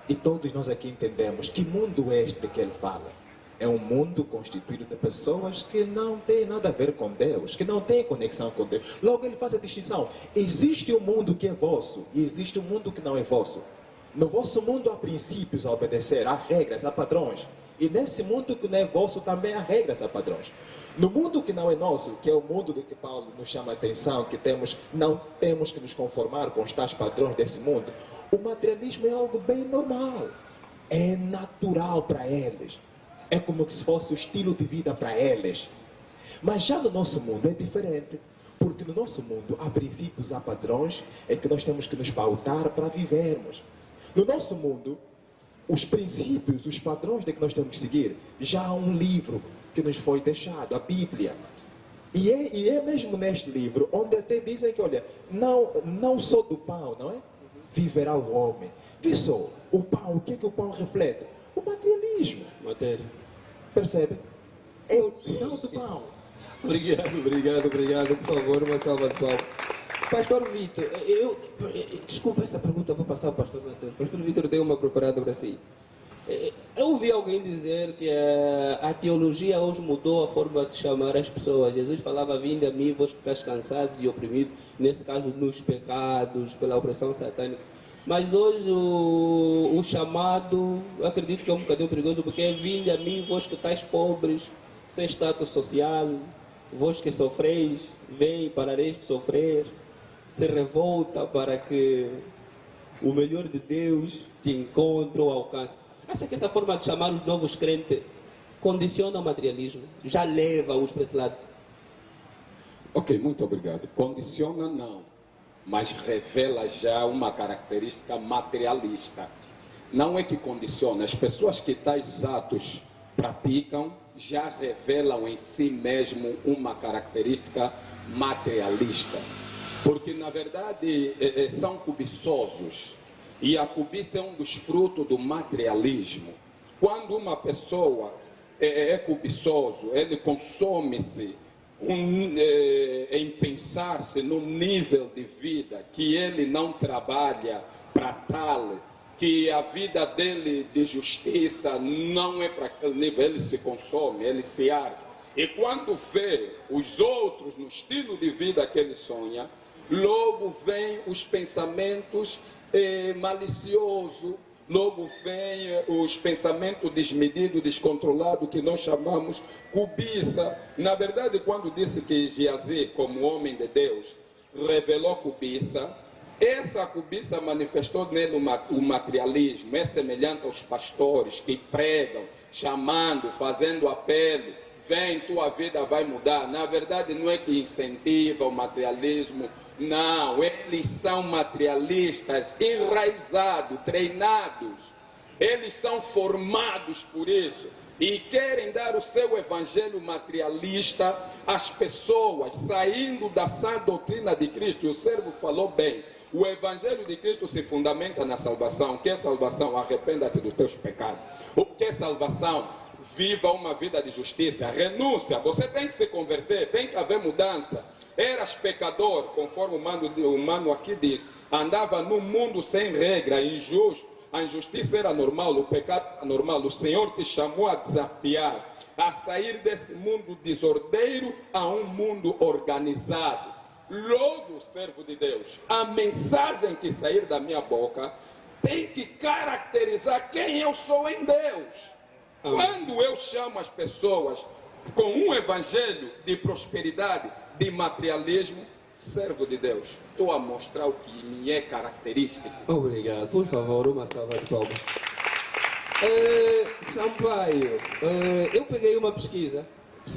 E todos nós aqui entendemos que mundo é este de que ele fala. É um mundo constituído de pessoas que não têm nada a ver com Deus, que não têm conexão com Deus. Logo ele faz a distinção. Existe um mundo que é vosso e existe um mundo que não é vosso. No vosso mundo há princípios a obedecer, há regras, há padrões. E nesse mundo que não é vosso também há regras, há padrões. No mundo que não é nosso, que é o mundo do que Paulo nos chama a atenção, que não temos que nos conformar com os tais padrões desse mundo, o materialismo é algo bem normal. É natural para eles. É como se fosse o estilo de vida para eles. Mas já no nosso mundo é diferente. Porque no nosso mundo há princípios, há padrões em que nós temos que nos pautar para vivermos. No nosso mundo, os princípios, os padrões de que nós temos que seguir, já há um livro que nos foi deixado, a Bíblia. E é mesmo neste livro onde até dizem que, olha, não só do pão, não é? Viverá o homem. Vê só, o pão, o que é que o pão reflete? O materialismo. Matéria. Percebe? É o final do pão. Obrigado. Por favor, uma salva de palmas. Pastor Vitor, desculpa essa pergunta, vou passar ao pastor Matheus. Pastor Vitor deu uma preparada para si. Eu ouvi alguém dizer que a teologia hoje mudou a forma de chamar as pessoas. Jesus falava, vinde a mim, vós que estáis cansados e oprimidos, nesse caso nos pecados, pela opressão satânica. Mas hoje o chamado, acredito que é um bocadinho perigoso, porque é vinde a mim, vós que estáis pobres, sem status social, vós que sofreis, vem, parareis de sofrer, se revolta para que o melhor de Deus te encontre ou alcance. Acha que essa forma de chamar os novos crentes condiciona o materialismo? Já leva-os para esse lado? Ok, muito obrigado. Condiciona não, mas revela já uma característica materialista. Não é que condiciona, as pessoas que tais atos praticam já revelam em si mesmo uma característica materialista. Porque, na verdade, são cobiçosos. E a cobiça é um dos frutos do materialismo. Quando uma pessoa é cobiçoso, ele consome-se em pensar-se num nível de vida que ele não trabalha para tal, que a vida dele de justiça não é para aquele nível, ele se consome, ele se arde. E quando vê os outros no estilo de vida que ele sonha, logo vem os pensamentos maliciosos, logo vem os pensamentos desmedidos, descontrolados, que nós chamamos cobiça. Na verdade, quando disse que Geazi, como homem de Deus, revelou cobiça, essa cobiça manifestou nele o materialismo. É semelhante aos pastores que pregam, chamando, fazendo apelo: vem, tua vida vai mudar. Na verdade, não é que incentiva o materialismo, não. Eles são materialistas, enraizados, treinados. Eles são formados por isso. E querem dar o seu evangelho materialista às pessoas, saindo da sã doutrina de Cristo. E o servo falou bem. O evangelho de Cristo se fundamenta na salvação. O que é salvação? Arrependa-te dos teus pecados. O que é salvação? Viva uma vida de justiça, renúncia. Você tem que se converter, tem que haver mudança. Eras pecador, conforme o mano aqui diz, andava num mundo sem regra, injusto. A injustiça era normal, o pecado era normal. O Senhor te chamou a desafiar, a sair desse mundo desordeiro a um mundo organizado. Logo, servo de Deus, a mensagem que sair da minha boca tem que caracterizar quem eu sou em Deus. Quando eu chamo as pessoas com um evangelho de prosperidade, de materialismo, servo de Deus, estou a mostrar o que me é característico. Obrigado. Por favor, uma salva de palmas. Sampaio, eu peguei uma pesquisa.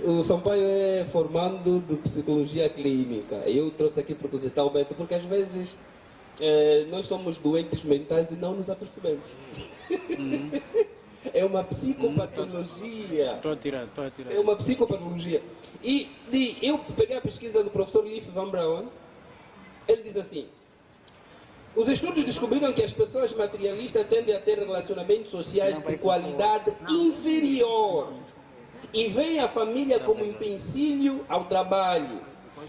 O Sampaio é formando de psicologia clínica. Eu trouxe aqui propositalmente porque às vezes nós somos doentes mentais e não nos apercebemos. É uma psicopatologia. Estou a tirar. É uma psicopatologia. E eu peguei a pesquisa do professor Leif Van Braun. Ele diz assim: os estudos descobriram que as pessoas materialistas tendem a ter relacionamentos sociais de qualidade inferior e veem a família como empecilho ao trabalho.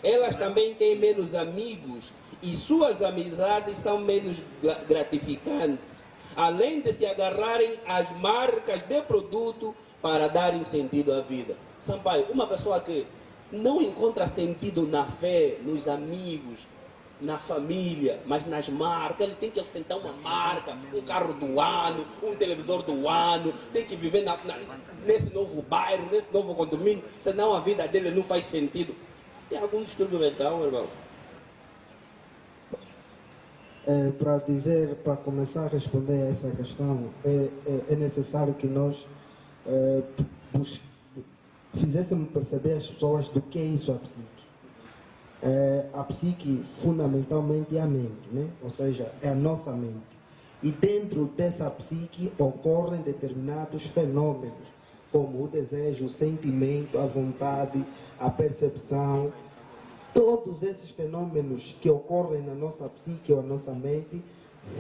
Elas também têm menos amigos e suas amizades são menos gratificantes, além de se agarrarem às marcas de produto para darem sentido à vida. Sampaio, uma pessoa que não encontra sentido na fé, nos amigos, na família, mas nas marcas, ele tem que ostentar uma marca, um carro do ano, um televisor do ano, tem que viver nesse novo bairro, nesse novo condomínio, senão a vida dele não faz sentido. Tem algum distúrbio mental, meu irmão? Para começar a responder a essa questão, é necessário que nós fizéssemos perceber as pessoas do que é isso a psique. A psique fundamentalmente é a mente, né? Ou seja, é a nossa mente. E dentro dessa psique ocorrem determinados fenômenos, como o desejo, o sentimento, a vontade, a percepção. Todos esses fenômenos que ocorrem na nossa psique ou na nossa mente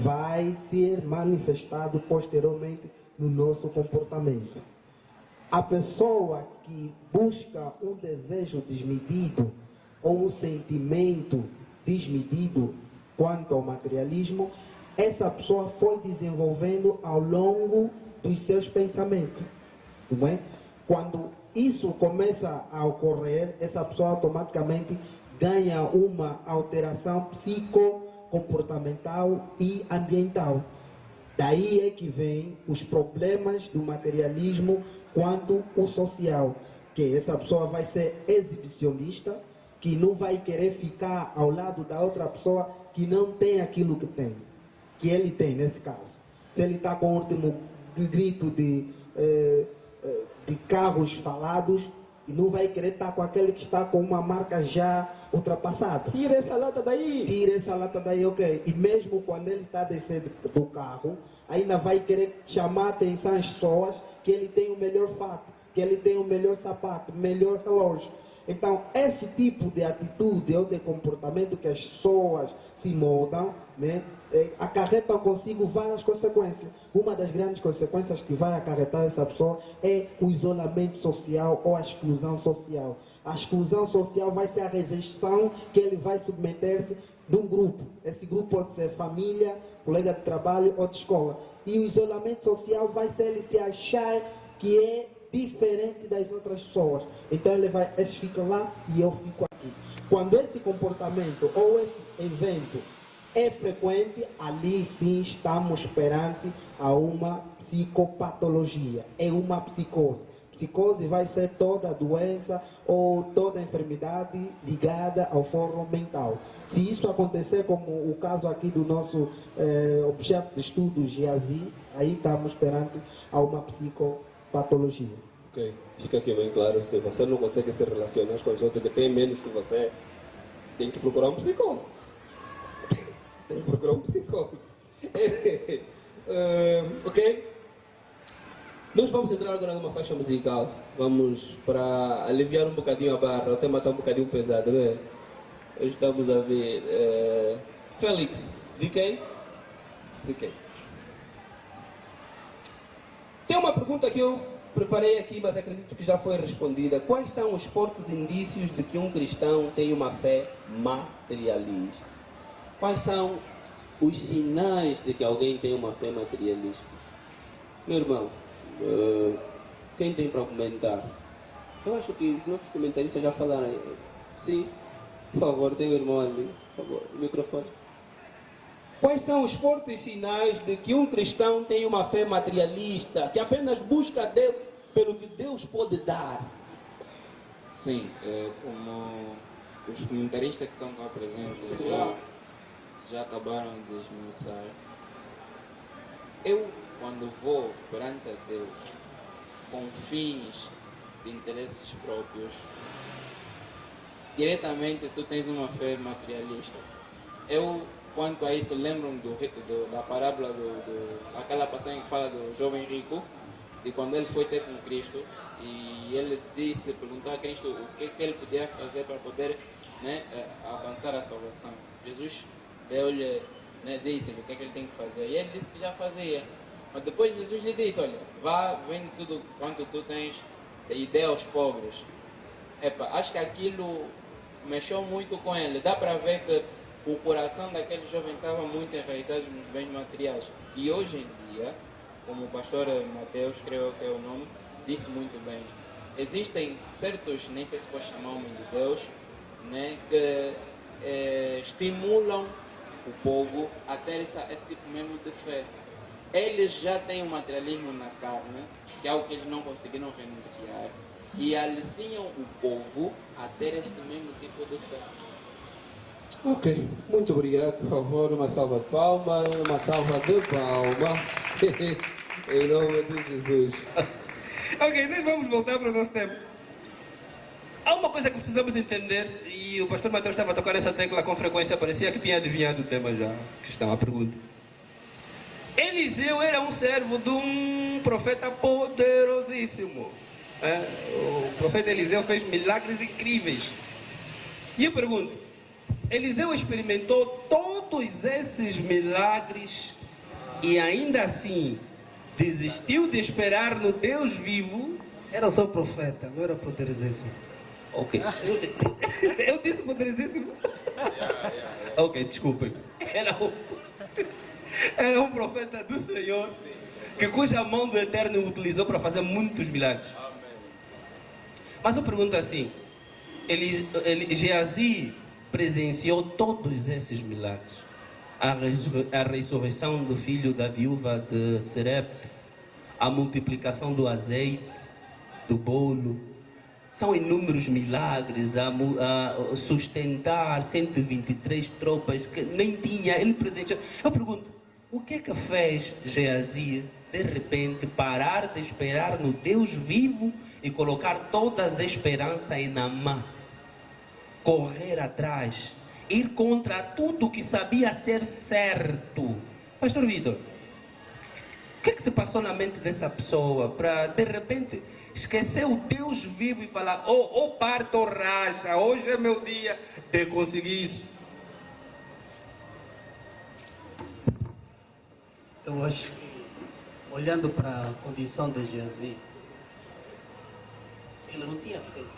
vai ser manifestado posteriormente no nosso comportamento. A pessoa que busca um desejo desmedido ou um sentimento desmedido quanto ao materialismo, essa pessoa foi desenvolvendo ao longo dos seus pensamentos. Não é? Quando isso começa a ocorrer, essa pessoa automaticamente ganha uma alteração psicocomportamental e ambiental. Daí é que vem os problemas do materialismo quanto o social, que essa pessoa vai ser exibicionista, que não vai querer ficar ao lado da outra pessoa que não tem aquilo que tem, que ele tem nesse caso. Se ele está com o último grito de carros falados, e não vai querer estar com aquele que está com uma marca já ultrapassada. Tira essa lata daí. Tira essa lata daí, ok. E mesmo quando ele está descendo do carro, ainda vai querer chamar a atenção às pessoas que ele tem o melhor fato, que ele tem o melhor sapato, o melhor relógio. Então, esse tipo de atitude ou de comportamento que as pessoas se moldam, né, acarretam consigo várias consequências. Uma das grandes consequências que vai acarretar essa pessoa é o isolamento social ou a exclusão social. A exclusão social vai ser a rejeição que ele vai submeter-se de um grupo. Esse grupo pode ser família, colega de trabalho ou de escola. E o isolamento social vai ser ele se achar que é diferente das outras pessoas. Então ele vai, esses ficam lá e eu fico aqui. Quando esse comportamento ou esse evento é frequente, ali sim estamos perante a uma psicopatologia, é uma psicose. Psicose vai ser toda doença ou toda enfermidade ligada ao fórum mental. Se isso acontecer, como o caso aqui do nosso objeto de estudo, Geazi, aí estamos perante a uma psicopatologia. Ok, fica aqui bem claro, se você não consegue se relacionar com os outros que têm menos que você, tem que procurar um psicólogo. Tem que procurar um psicólogo. Ok? Nós vamos entrar agora numa faixa musical. Vamos para aliviar um bocadinho a barra. O tema está um bocadinho pesado, não é? Hoje estamos a ver Félix, de quem? De quem? Tem uma pergunta que eu preparei aqui, mas acredito que já foi respondida. Quais são os fortes indícios de que um cristão tem uma fé materialista? Quais são os sinais de que alguém tem uma fé materialista? Meu irmão, quem tem para comentar? Eu acho que os nossos comentaristas já falaram. Sim, por favor, tem o irmão ali, por favor, o microfone. Quais são os fortes sinais de que um cristão tem uma fé materialista, que apenas busca Deus pelo que Deus pode dar? Sim, como os comentaristas que estão cá presentes já acabaram de esmiuçar. Eu, quando vou perante a Deus com fins de interesses próprios, diretamente tu tens uma fé materialista. Eu, quanto a isso, lembro-me da parábola aquela passagem que fala do jovem rico, de quando ele foi ter com Cristo e ele perguntou a Cristo o que ele podia fazer para poder, né, alcançar a salvação. Jesus deu-lhe, né, disse-lhe o que ele tem que fazer e ele disse que já fazia. Mas depois Jesus lhe disse: olha, vá, vende tudo quanto tu tens e dê aos pobres. Acho que aquilo mexeu muito com ele. Dá para ver que o coração daquele jovem estava muito enraizado nos bens materiais. E hoje em dia, como o pastor Mateus, creio que é o nome, disse muito bem, existem certos, nem sei se pode chamar homem de Deus, né, que estimulam o povo a ter esse tipo mesmo de fé. Eles já têm o materialismo na carne, que é algo que eles não conseguiram renunciar, e aliciam o povo a ter este mesmo tipo de fé. Ok, muito obrigado. Por favor, uma salva de palmas, uma salva de palmas. Em nome de Jesus. Ok, nós vamos voltar para o nosso tema. Há uma coisa que precisamos entender, e o pastor Mateus estava a tocar essa tecla com frequência, parecia que tinha adivinhado o tema já, que está a pergunta. Eliseu era um servo de um profeta poderosíssimo. O profeta Eliseu fez milagres incríveis. E eu pergunto, Eliseu experimentou todos esses milagres e ainda assim desistiu de esperar no Deus vivo? Era só profeta, não era poderosíssimo. Ok. Eu disse poderosíssimo? Ok, desculpem. Era um profeta do Senhor, que cuja mão do Eterno o utilizou para fazer muitos milagres. Mas eu pergunto assim, Geazi presenciou todos esses milagres. A ressurreição do filho da viúva de Serepta, a multiplicação do azeite, do bolo, são inúmeros milagres, a sustentar 123 tropas que nem tinha, ele presenciou. Eu pergunto, o que é que fez Geazi de repente parar de esperar no Deus vivo e colocar todas as esperanças em Naamã. Correr atrás, ir contra tudo que sabia ser certo. Pastor Vitor, o que se passou na mente dessa pessoa para de repente esquecer o Deus vivo e falar: oh parto ou racha, hoje é meu dia de conseguir isso? Eu acho que, olhando para a condição de Geazi, ele não tinha fé em Deus.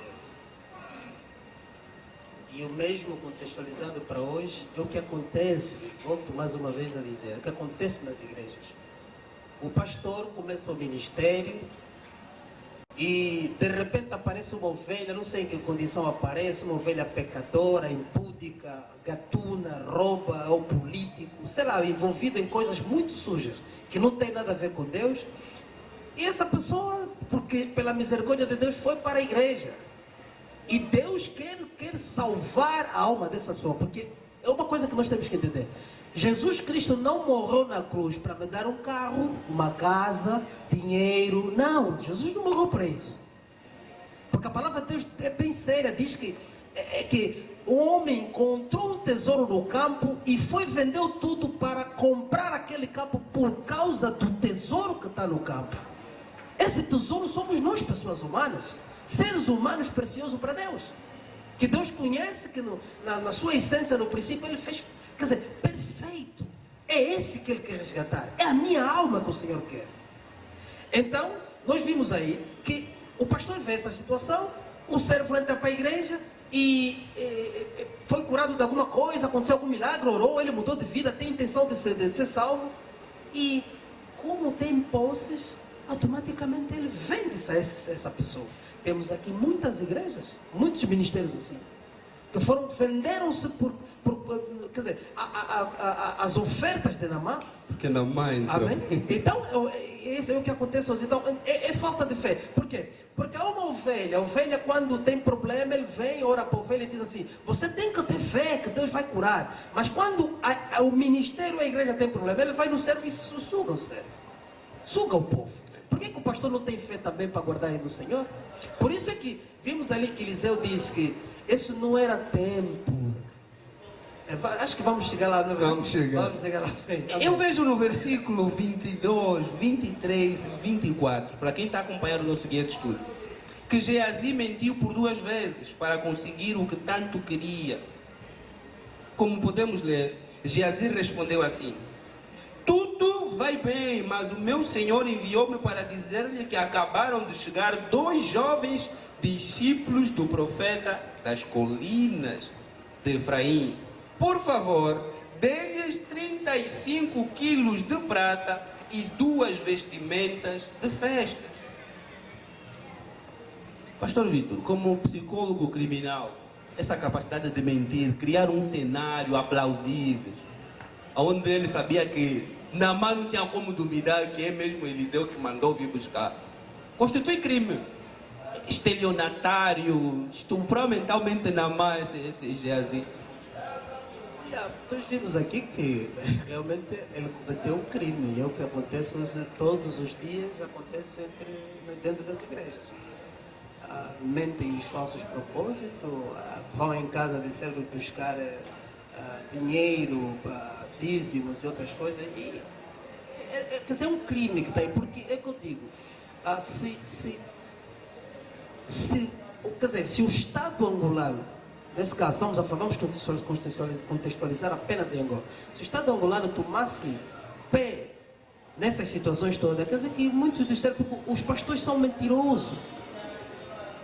E o mesmo contextualizando para hoje, é o que acontece, volto mais uma vez a dizer, é o que acontece nas igrejas. O pastor começa o ministério e de repente aparece uma ovelha, não sei em que condição aparece, uma ovelha pecadora, impúdica, gatuna, rouba, ou político, sei lá, envolvido em coisas muito sujas, que não tem nada a ver com Deus. E essa pessoa, porque pela misericórdia de Deus, foi para a igreja. E Deus quer salvar a alma dessa pessoa, porque é uma coisa que nós temos que entender. Jesus Cristo não morreu na cruz para me dar um carro, uma casa, dinheiro. Não, Jesus não morreu para isso. Porque a palavra de Deus é bem séria, diz que o homem encontrou um tesouro no campo e vendeu tudo para comprar aquele campo por causa do tesouro que está no campo. Esse tesouro somos nós, pessoas humanas, seres humanos preciosos para Deus, que Deus conhece, que na sua essência, no princípio, Ele fez, quer dizer, perfeito. É esse que Ele quer resgatar, é a minha alma que o Senhor quer. Então, nós vimos aí que o pastor vê essa situação, o servo entra para a igreja e foi curado de alguma coisa, aconteceu algum milagre, orou, ele mudou de vida, tem intenção de ser salvo, e como tem posses, automaticamente ele vende essa pessoa. Temos aqui muitas igrejas, muitos ministérios assim, que venderam-se por quer dizer, as ofertas de Naamã. Porque Naamã entrou. Amém? Então, isso é o que acontece hoje. Então, é falta de fé. Por quê? Porque há uma ovelha. A ovelha, quando tem problema, ele vem, ora para a ovelha e diz assim: você tem que ter fé que Deus vai curar. Mas quando o ministério, a igreja tem problema, ele vai no servo e suga o servo, suga o povo. Por que o pastor não tem fé também para guardar no Senhor? Por isso é que vimos ali que Eliseu disse que isso não era tempo. Acho que vamos chegar lá, não é? Vamos chegar lá. Eu vejo no versículo 22, 23 e 24, para quem está acompanhando o nosso guia de estudo, que Geazi mentiu por 2 vezes para conseguir o que tanto queria. Como podemos ler, Geazi respondeu assim: tudo vai bem, mas o meu Senhor enviou-me para dizer-lhe que acabaram de chegar 2 jovens discípulos do profeta das colinas de Efraim. Por favor, dê-lhes 35 quilos de prata e 2 vestimentas de festa. Pastor Vitor, como psicólogo criminal, essa capacidade de mentir, criar um cenário aplausível, onde ele sabia que Naamã não tinha como duvidar que é mesmo Eliseu que mandou vir buscar, constitui crime. Estelionatário, estuprou mentalmente Naamã, esse Geazi. Nós vimos aqui que realmente ele cometeu um crime, e é o que acontece hoje, todos os dias, acontece dentro das igrejas. Mentem os falsos propósitos, vão em casa de servo buscar dinheiro, dízimos e outras coisas, e quer dizer, é um crime que está aí, porque é que eu digo, quer dizer, se o Estado angolano, nesse caso, vamos contextualizar apenas em Angola. Se o Estado angolano tomasse pé nessas situações todas, quer dizer que muitos dos servos, os pastores são mentirosos.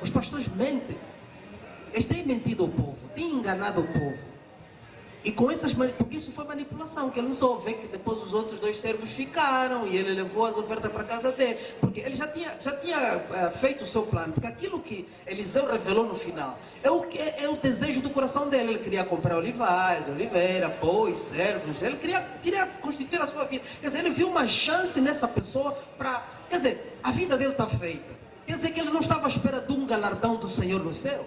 Os pastores mentem. Eles têm mentido ao povo, têm enganado o povo. E com essas porque isso foi manipulação, que ele não só vê que depois os outros 2 servos ficaram e ele levou as ofertas para a casa dele, porque ele já tinha feito o seu plano, porque aquilo que Eliseu revelou no final é o desejo do coração dele. Ele queria comprar olivais, oliveira, bois, servos, ele queria constituir a sua vida. Quer dizer, ele viu uma chance nessa pessoa para, quer dizer, a vida dele está feita. Quer dizer que ele não estava à espera de um galardão do Senhor no céu,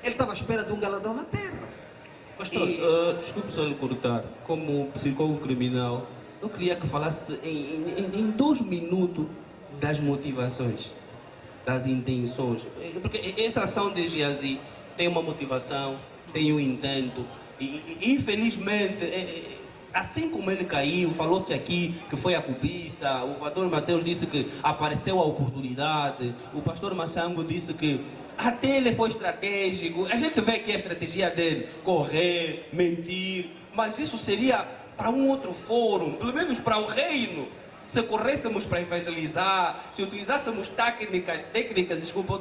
ele estava à espera de um galardão na terra. Pastor, desculpe só lhe cortar, como psicólogo criminal, eu queria que falasse em 2 minutos das motivações, das intenções. Porque essa ação de Giazi tem uma motivação, tem um intento. E infelizmente, assim como ele caiu, falou-se aqui que foi a cobiça, o pastor Mateus disse que apareceu a oportunidade, o pastor Machango disse que até ele foi estratégico. A gente vê que a estratégia dele, correr, mentir, mas isso seria para um outro fórum, pelo menos para o reino. Se corrêssemos para evangelizar, se utilizássemos táticas,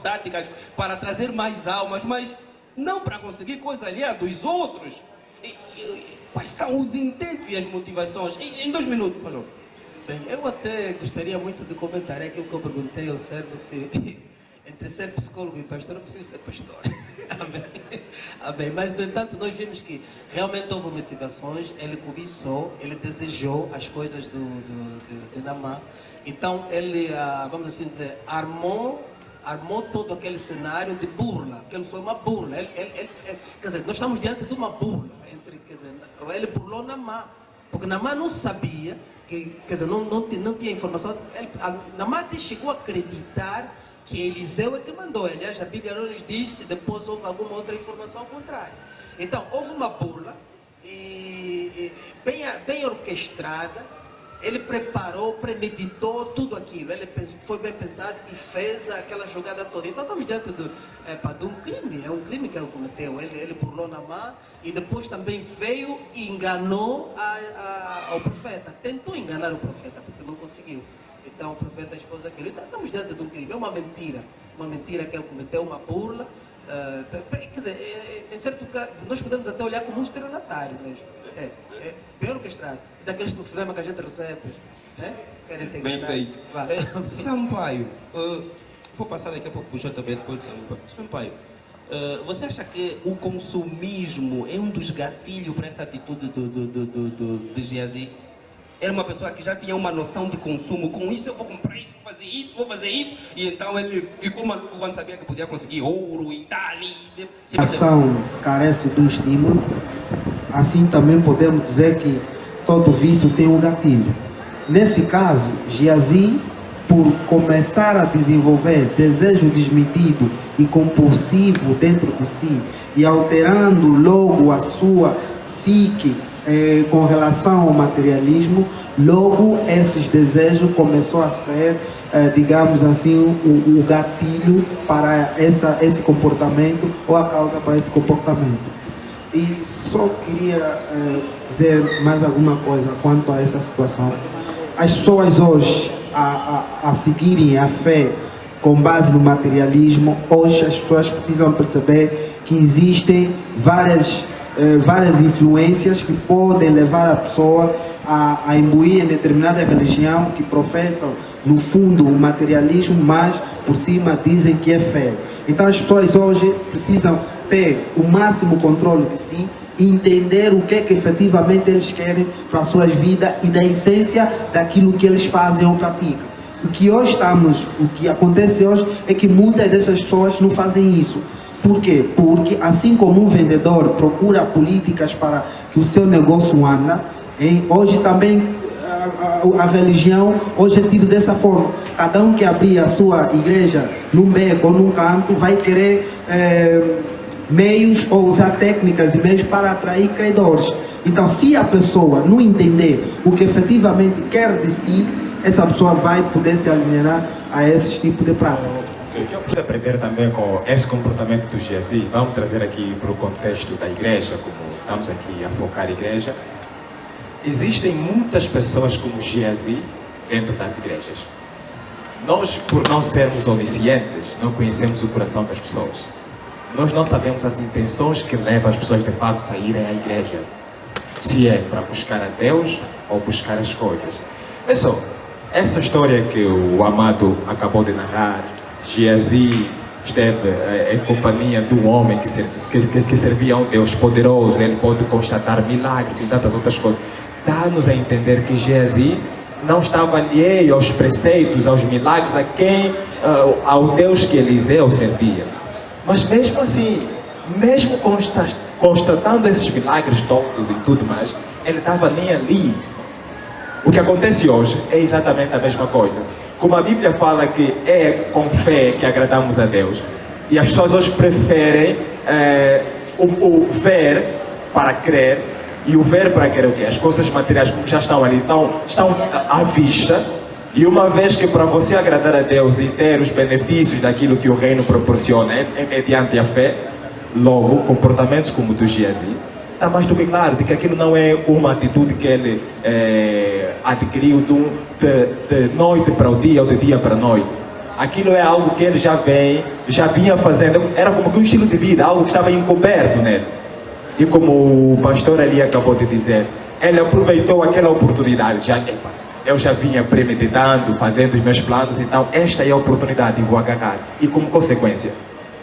táticas para trazer mais almas, mas não para conseguir coisa aliada dos outros. Quais são os intentos e as motivações? Em 2 minutos, por favor. Bem, eu até gostaria muito de comentar aquilo que eu perguntei ao servo se entre ser psicólogo e pastor eu preciso ser pastor. Amém. Amém. Mas, no entanto, nós vimos que realmente houve motivações, ele cobiçou, ele desejou as coisas de Naamã. Então, ele, vamos assim dizer, armou todo aquele cenário de burla. Aquilo foi uma burla. Quer dizer, nós estamos diante de uma burla. Quer dizer, ele burlou Naamã. Porque Naamã não sabia, quer dizer, não tinha informação. Naamã até chegou a acreditar que Eliseu é que mandou. Aliás, a Bíblia não nos diz se depois houve alguma outra informação contrária. Então, houve uma burla, bem orquestrada. Ele preparou, premeditou tudo aquilo. Ele foi bem pensado e fez aquela jogada toda. Então, estamos diante de um crime. É um crime que ele cometeu. Ele burlou Naamã e depois também veio e enganou ao profeta. Tentou enganar o profeta, porque não conseguiu. Então o profeta expôs aquilo. Então estamos diante de um crime, é uma mentira que ele cometeu, uma burla. Quer dizer, em certo caso, nós podemos até olhar como um estelionatário mesmo. É bem orquestrado. Daqueles telefonemas que a gente recebe. Querem ter Bem feito. Sampaio, vou passar daqui a pouco para o JB depois de Sampaio. Você acha que o consumismo é um dos gatilhos para essa atitude de Giazi? Era uma pessoa que já tinha uma noção de consumo. Com isso eu vou comprar isso, vou fazer isso. E então ele ficou maluco quando sabia que podia conseguir ouro e tal. A ação carece do estímulo. Assim também podemos dizer que todo vício tem um gatilho. Nesse caso, Giazi, por começar a desenvolver desejo desmedido e compulsivo dentro de si e alterando logo a sua psique com relação ao materialismo, logo esses desejos começou a ser, digamos assim, o gatilho para esse comportamento ou a causa para esse comportamento. E só queria dizer mais alguma coisa quanto a essa situação. As pessoas hoje, a seguirem a fé com base no materialismo, hoje as pessoas precisam perceber que existem várias influências que podem levar a pessoa a imbuir em determinada religião que professam, no fundo, o materialismo, mas por cima dizem que é fé. Então as pessoas hoje precisam ter o máximo controle de si, entender o que efetivamente eles querem para as suas vidas e da essência daquilo que eles fazem ou praticam. O que acontece hoje é que muitas dessas pessoas não fazem isso. Por quê? Porque assim como um vendedor procura políticas para que o seu negócio ande, hoje também a religião hoje é tida dessa forma. Cada um que abrir a sua igreja num beco ou num canto vai querer meios ou usar técnicas e meios para atrair credores. Então, se a pessoa não entender o que efetivamente quer de si, essa pessoa vai poder se alinear a esses tipos de práticas. O que eu pude aprender também com esse comportamento do Giazi, vamos trazer aqui para o contexto da igreja, como estamos aqui a focar a igreja. Existem muitas pessoas como Giazi dentro das igrejas. Nós, por não sermos oniscientes, não conhecemos o coração das pessoas. Nós não sabemos as intenções que levam as pessoas de fato a saírem à igreja. Se é para buscar a Deus ou buscar as coisas. Pessoal, essa história que o Amado acabou de narrar, Giazi esteve em companhia de um homem que servia a um Deus poderoso, ele pode constatar milagres e tantas outras coisas. Dá-nos a entender que Giazi não estava alheio aos preceitos, aos milagres, ao Deus que Eliseu servia. Mas mesmo assim, mesmo constatando esses milagres todos e tudo mais, ele estava nem ali. O que acontece hoje é exatamente a mesma coisa. Como a Bíblia fala que é com fé que agradamos a Deus, e as pessoas hoje preferem o ver para crer, e o ver para crer o quê? As coisas materiais como já estão ali, estão à vista, e uma vez que para você agradar a Deus e ter os benefícios daquilo que o reino proporciona é mediante a fé, logo comportamentos como o do Geazi, está mais do que claro de que aquilo não é uma atitude que ele adquiriu de noite para o dia ou de dia para a noite. Aquilo é algo que ele já vinha fazendo, era como que um estilo de vida, algo que estava encoberto nele. E como o pastor ali acabou de dizer, ele aproveitou aquela oportunidade, eu já vinha premeditando, fazendo os meus planos, então esta é a oportunidade e vou agarrar. E como consequência,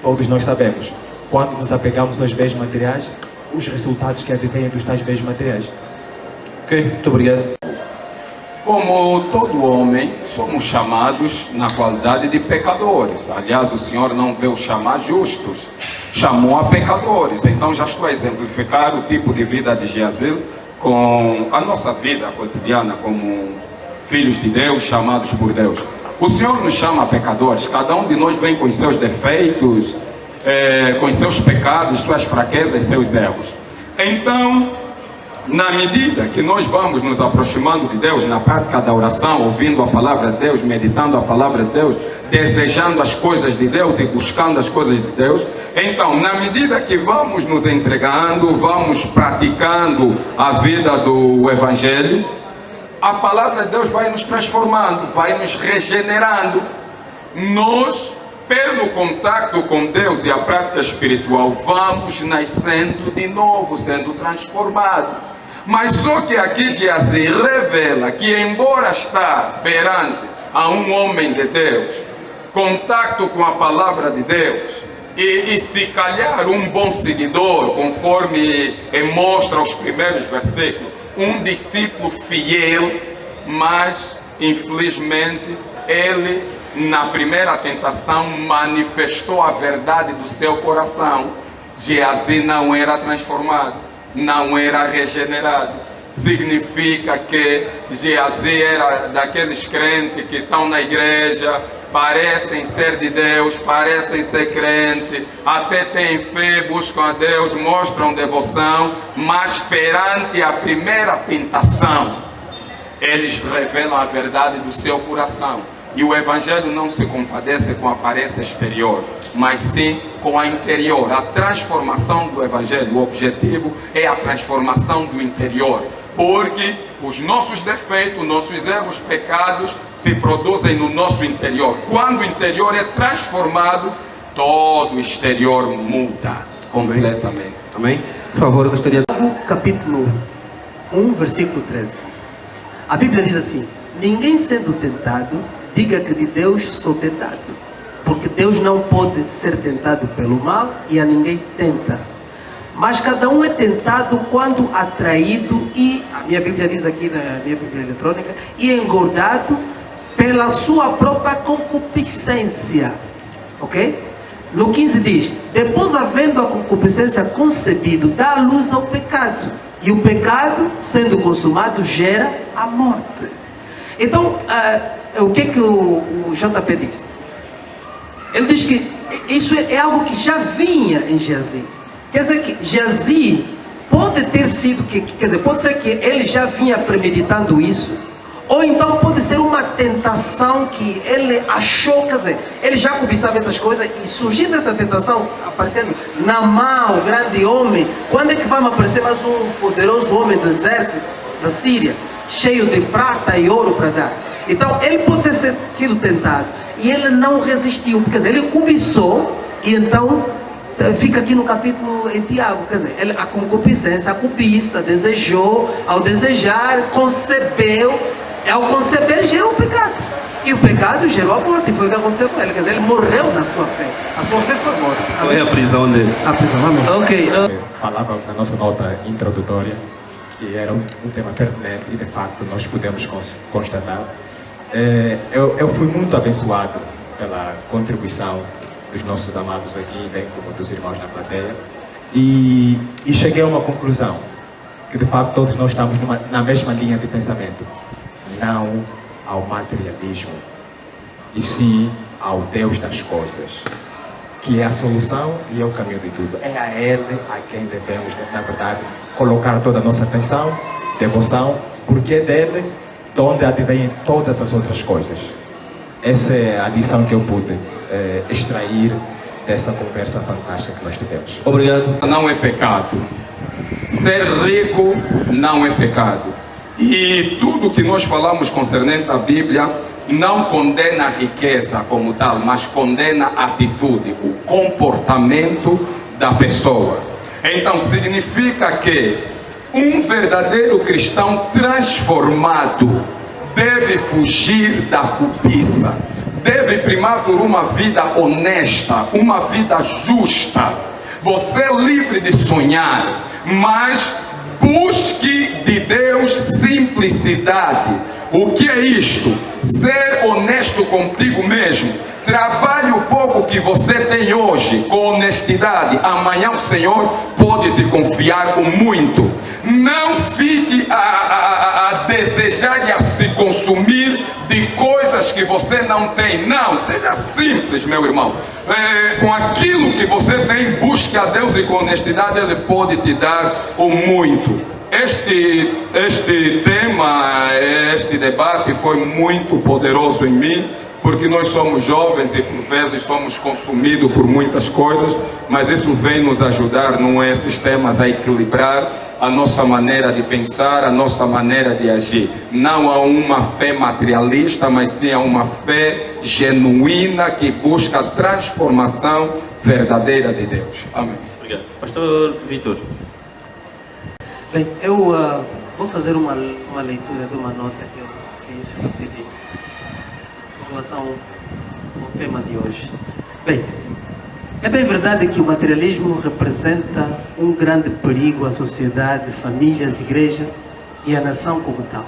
todos nós sabemos, quando nos apegamos aos bens materiais, os resultados que advêm dos tais bens materiais. Ok, muito obrigado. Como todo homem, somos chamados na qualidade de pecadores. Aliás, o Senhor não veio chamar justos, chamou a pecadores. Então já estou a exemplificar o tipo de vida de Geazi com a nossa vida cotidiana como filhos de Deus, chamados por Deus. O Senhor nos chama a pecadores, cada um de nós vem com os seus defeitos, com os seus pecados, suas fraquezas, seus erros. Então, na medida que nós vamos nos aproximando de Deus na prática da oração, ouvindo a palavra de Deus, meditando a palavra de Deus, desejando as coisas de Deus e buscando as coisas de Deus, então, na medida que vamos nos entregando, vamos praticando a vida do Evangelho, a palavra de Deus vai nos transformando, vai nos regenerando. Nós, pelo contato com Deus e a prática espiritual, vamos nascendo de novo, sendo transformados. Mas só que aqui Geazi revela que, embora está perante a um homem de Deus, contato com a palavra de Deus, e se calhar um bom seguidor, conforme mostra os primeiros versículos, um discípulo fiel, mas infelizmente ele, na primeira tentação, manifestou a verdade do seu coração. Geazi não era transformado, não era regenerado. Significa que Geazi era daqueles crentes que estão na igreja, parecem ser de Deus, parecem ser crente, até têm fé, buscam a Deus, mostram devoção, mas perante a primeira tentação, eles revelam a verdade do seu coração. E o Evangelho não se compadece com a aparência exterior, mas sim com a interior. A transformação do Evangelho, o objetivo é a transformação do interior. Porque os nossos defeitos, nossos erros, pecados se produzem no nosso interior. Quando o interior é transformado, todo o exterior muda completamente. Amém? Por favor, eu gostaria de... Capítulo 1, versículo 13. A Bíblia diz assim: ninguém sendo tentado, diga que de Deus sou tentado. Porque Deus não pode ser tentado pelo mal e a ninguém tenta. Mas cada um é tentado quando atraído e, a minha Bíblia diz aqui na minha Bíblia eletrônica, e engordado pela sua própria concupiscência. Ok? No 15 diz: depois, havendo a concupiscência concebido, dá luz ao pecado. E o pecado, sendo consumado, gera a morte. Então, o que o JP diz? Ele diz que isso é algo que já vinha em Geazi. Quer dizer que Geazi pode ter sido, quer dizer, pode ser que ele já vinha premeditando isso, ou então pode ser uma tentação que ele achou, quer dizer, ele já cobiçava essas coisas e surgindo essa tentação, aparecendo Naamã, o grande homem, quando é que vai aparecer mais um poderoso homem do exército da Síria, cheio de prata e ouro para dar? Então ele pode ter sido tentado e ele não resistiu, quer dizer, ele cobiçou e então fica aqui no capítulo em Tiago, quer dizer, ele, a concupiscência, a cobiça, desejou, ao desejar, concebeu, ao conceber gerou o pecado, e o pecado gerou a morte, e foi o que aconteceu com ele, quer dizer, ele morreu na sua fé, a sua fé foi morta. Foi a prisão dele. A prisão, amém. Ok. Falava na nossa nota introdutória que era um tema pertinente e de facto nós podemos constatar. Eu fui muito abençoado pela contribuição dos nossos amados aqui, bem como dos irmãos na plateia, e cheguei a uma conclusão, que de facto todos nós estamos na mesma linha de pensamento. não ao materialismo, e sim ao Deus das coisas, que é a solução e é o caminho de tudo. É a Ele a quem devemos, na verdade, colocar toda a nossa atenção, devoção, porque é dele de onde advêm todas as outras coisas. Essa é a lição que eu pude extrair dessa conversa fantástica que nós tivemos. Obrigado. Não é pecado. Ser rico não é pecado. E tudo que nós falamos concernente à Bíblia não condena a riqueza como tal, mas condena a atitude, o comportamento da pessoa. Então significa que um verdadeiro cristão transformado deve fugir da cobiça, deve primar por uma vida honesta, uma vida justa. Você é livre de sonhar, mas busque de Deus simplicidade. O que é isto? Ser honesto contigo mesmo. Trabalhe o pouco que você tem hoje com honestidade. Amanhã o Senhor pode te confiar o muito. Não fique a desejar e a se consumir de coisas que você não tem. Não, seja simples, meu irmão. Com aquilo que você tem, busque a Deus e com honestidade Ele pode te dar o muito. Este tema, este debate foi muito poderoso em mim, porque nós somos jovens e por vezes somos consumidos por muitas coisas, mas isso vem nos ajudar nesses temas a equilibrar a nossa maneira de pensar, a nossa maneira de agir. Não a uma fé materialista, mas sim a uma fé genuína que busca a transformação verdadeira de Deus. Amém. Obrigado. Pastor Vitor. Bem, eu vou fazer uma leitura de uma nota que eu fiz rapidinho em relação ao tema de hoje. Bem, é bem verdade que o materialismo representa um grande perigo à sociedade, famílias, igreja e à nação como tal.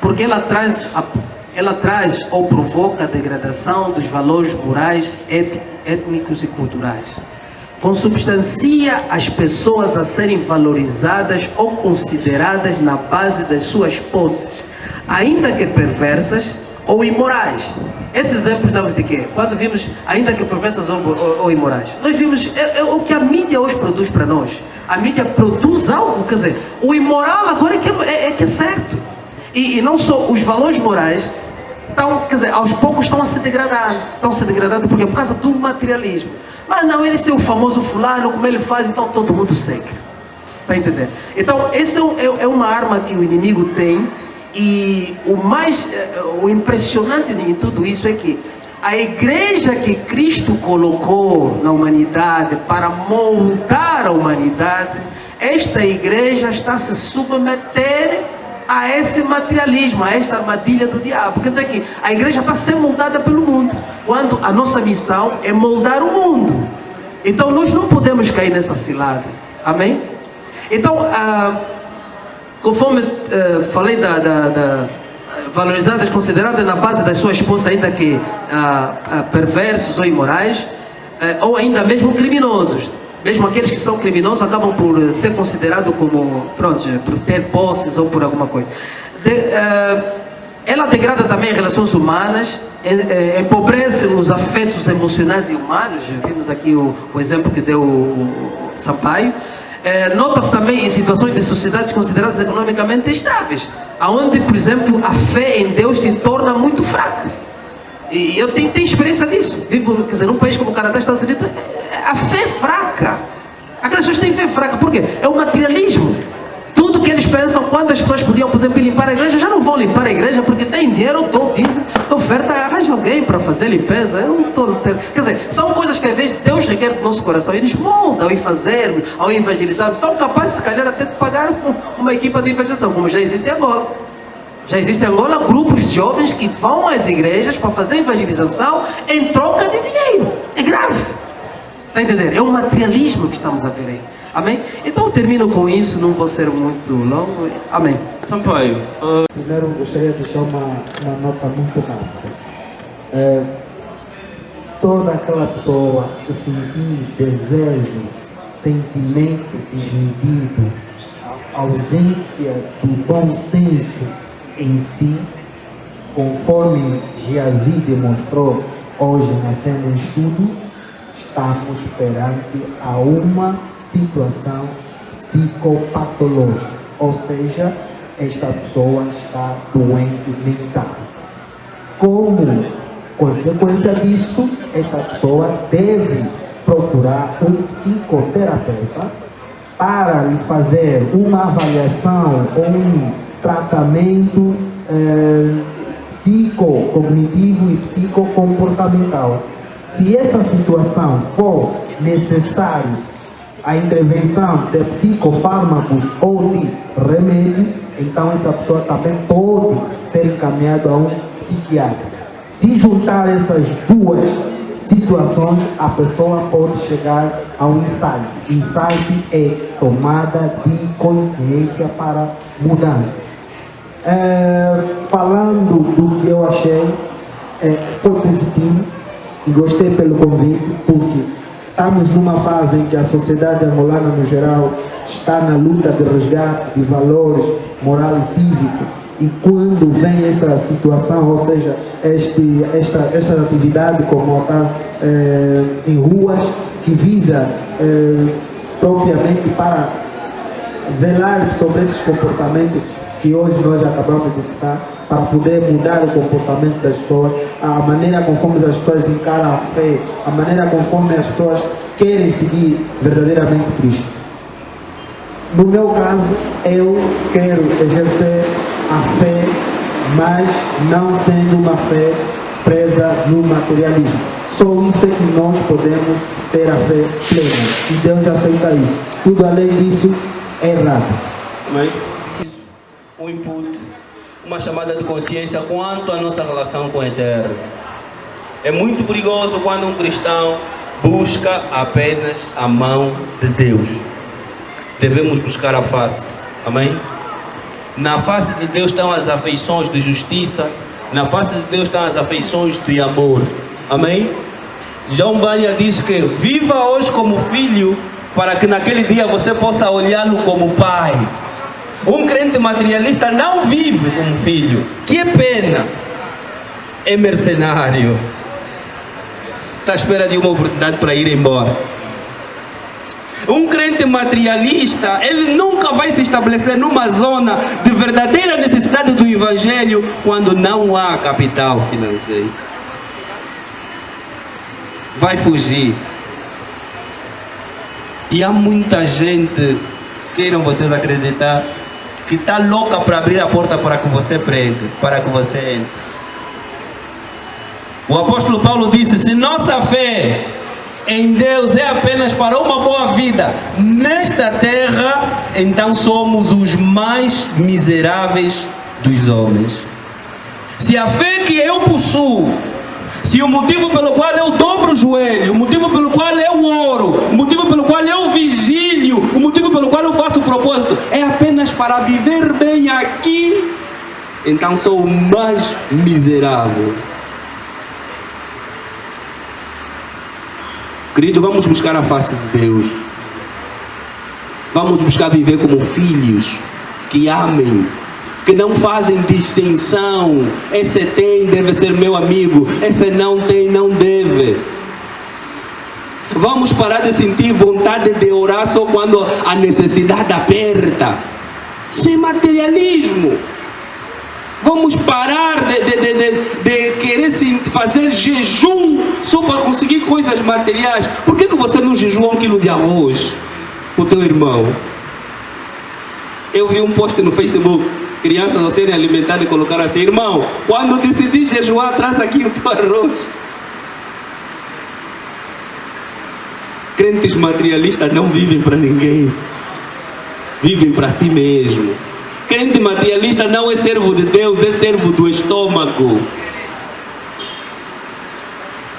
Porque ela traz ou provoca a degradação dos valores morais, étnicos e culturais. Consubstancia as pessoas a serem valorizadas ou consideradas na base das suas posses, ainda que perversas ou imorais. Esses exemplos damos de quê? Quando vimos, ainda que perversas ou imorais, nós vimos o que a mídia hoje produz para nós. A mídia produz algo, quer dizer, o imoral agora é que é certo. E não só os valores morais, quer dizer, aos poucos estão a se degradar. Estão a se degradar porque por causa do materialismo. Mas não, ele é o famoso fulano, como ele faz, então todo mundo segue. Está entendendo? Então, essa é uma arma que o inimigo tem. E o impressionante em tudo isso é que a igreja que Cristo colocou na humanidade para moldar a humanidade, esta igreja está a se submeter a esse materialismo, a essa armadilha do diabo. Quer dizer que a igreja está a ser moldada pelo mundo, quando a nossa missão é moldar o mundo. Então nós não podemos cair nessa cilada. Amém? Então, conforme falei da valorizadas, consideradas na base das suas esposas, ainda que perversos ou imorais, ou ainda mesmo criminosos. Mesmo aqueles que são criminosos acabam por ser considerados como, por ter posses ou por alguma coisa. Ela degrada também as relações humanas, empobrece os afetos emocionais e humanos. Vimos aqui o exemplo que deu o Sampaio. Nota-se também em situações de sociedades consideradas economicamente estáveis, onde, por exemplo, a fé em Deus se torna muito fraca. E eu tenho experiência disso. Vivo, quer dizer, num país como o Canadá, Estados Unidos, a fé é fraca. Aquelas pessoas têm fé fraca. Por quê? É o materialismo. Tudo que eles pensam, quando as pessoas podiam, por exemplo, limpar a igreja, já não vão limpar a igreja porque tem dinheiro, eu dou, dizem, oferta, arranja alguém para fazer limpeza. Eu não estou. Quer dizer, são coisas que às vezes Deus requer do nosso coração. Eles moldam ao fazermos, ao evangelizarmos. São capazes, se calhar, até de pagar uma equipa de evangelização, como já existe agora. Já existem agora grupos de jovens que vão às igrejas para fazer evangelização em troca de dinheiro. É grave. Está entendendo? É o materialismo que estamos a ver aí. Amém? Então eu termino com isso, não vou ser muito longo. Amém. Sampaio. Primeiro gostaria de deixar uma nota muito rápida. Toda aquela pessoa que sentir desejo, sentimento desmedido, a ausência do bom senso, em si, conforme Giazi demonstrou hoje na cena de estudo, estamos perante a uma situação psicopatológica, ou seja, esta pessoa está doente mental. Como consequência disso, essa pessoa deve procurar um psicoterapeuta para lhe fazer uma avaliação ou um tratamento psicocognitivo e psicocomportamental. Se essa situação for necessário a intervenção de psicofármacos ou de remédio, então essa pessoa também pode ser encaminhada a um psiquiatra. Se juntar essas duas situações, a pessoa pode chegar a um insight. Insight é tomada de consciência para mudança. Falando do que eu achei, foi positivo e gostei pelo convite, porque estamos numa fase em que a sociedade angolana no geral está na luta de resgate de valores moral e cívico, e quando vem essa situação, ou seja, esta atividade como tal em ruas, que visa propriamente para velar sobre esses comportamentos que hoje nós acabamos de citar, para poder mudar o comportamento das pessoas, a maneira conforme as pessoas encaram a fé, a maneira conforme as pessoas querem seguir verdadeiramente Cristo. No meu caso, eu quero exercer a fé, mas não sendo uma fé presa no materialismo. Só isso é que nós podemos ter a fé plena, e Deus aceita isso. Tudo além disso é errado. Um input, uma chamada de consciência quanto à nossa relação com o Eterno. É muito perigoso quando um cristão busca apenas a mão de Deus. Devemos buscar a face. Amém? Na face de Deus estão as afeições de justiça. Na face de Deus estão as afeições de amor. Amém? João Baia diz que viva hoje como filho, para que naquele dia você possa olhá-lo como pai. Um crente materialista não vive como filho. Que pena! É mercenário. Está à espera de uma oportunidade para ir embora. Um crente materialista, ele nunca vai se estabelecer numa zona de verdadeira necessidade do Evangelho quando não há capital financeiro. Vai fugir. E há muita gente, queiram vocês acreditar, que está louca para abrir a porta para que você pregue, para que você entre. O apóstolo Paulo disse: se nossa fé em Deus é apenas para uma boa vida nesta terra, então somos os mais miseráveis dos homens. Se a fé que eu possuo, se o motivo pelo qual eu dobro o joelho, o motivo pelo qual eu oro, o motivo pelo qual eu vigilio, o motivo pelo qual eu faço o propósito é apenas para viver bem aqui, então sou o mais miserável. Querido, vamos buscar a face de Deus. Vamos buscar viver como filhos que amem, que não fazem distinção. Esse tem, deve ser meu amigo. Esse não tem, não deve. Vamos parar de sentir vontade de orar só quando a necessidade aperta. Isso é materialismo. Vamos parar de querer fazer jejum só para conseguir coisas materiais. Por que você não jejua 1 quilo de arroz com o teu irmão? Eu vi um post no Facebook, crianças a serem alimentadas e colocaram assim: irmão, quando decidir jejuar, traz aqui o teu arroz. Crentes materialistas não vivem para ninguém, vivem para si mesmo. Crente materialista não é servo de Deus, é servo do estômago.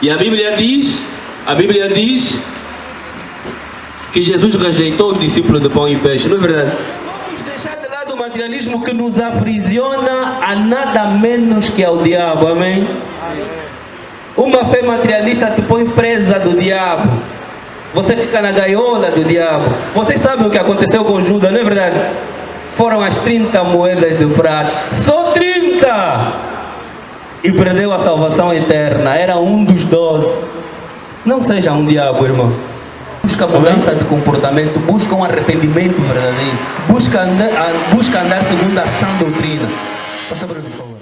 E a Bíblia diz que Jesus rejeitou os discípulos de pão e peixe, não é verdade? Vamos deixar de lado o materialismo que nos aprisiona a nada menos que ao diabo, amém? Uma fé materialista te põe presa do diabo. Você fica na gaiola do diabo. Vocês sabem o que aconteceu com Judas, não é verdade? foram as 30 moedas de prata. Só 30! E perdeu a salvação eterna. Era um dos 12. Não seja um diabo, irmão. Busca mudança de comportamento, busca um arrependimento verdadeiro, busca andar segundo a sã doutrina. Pastor Bruno, por favor.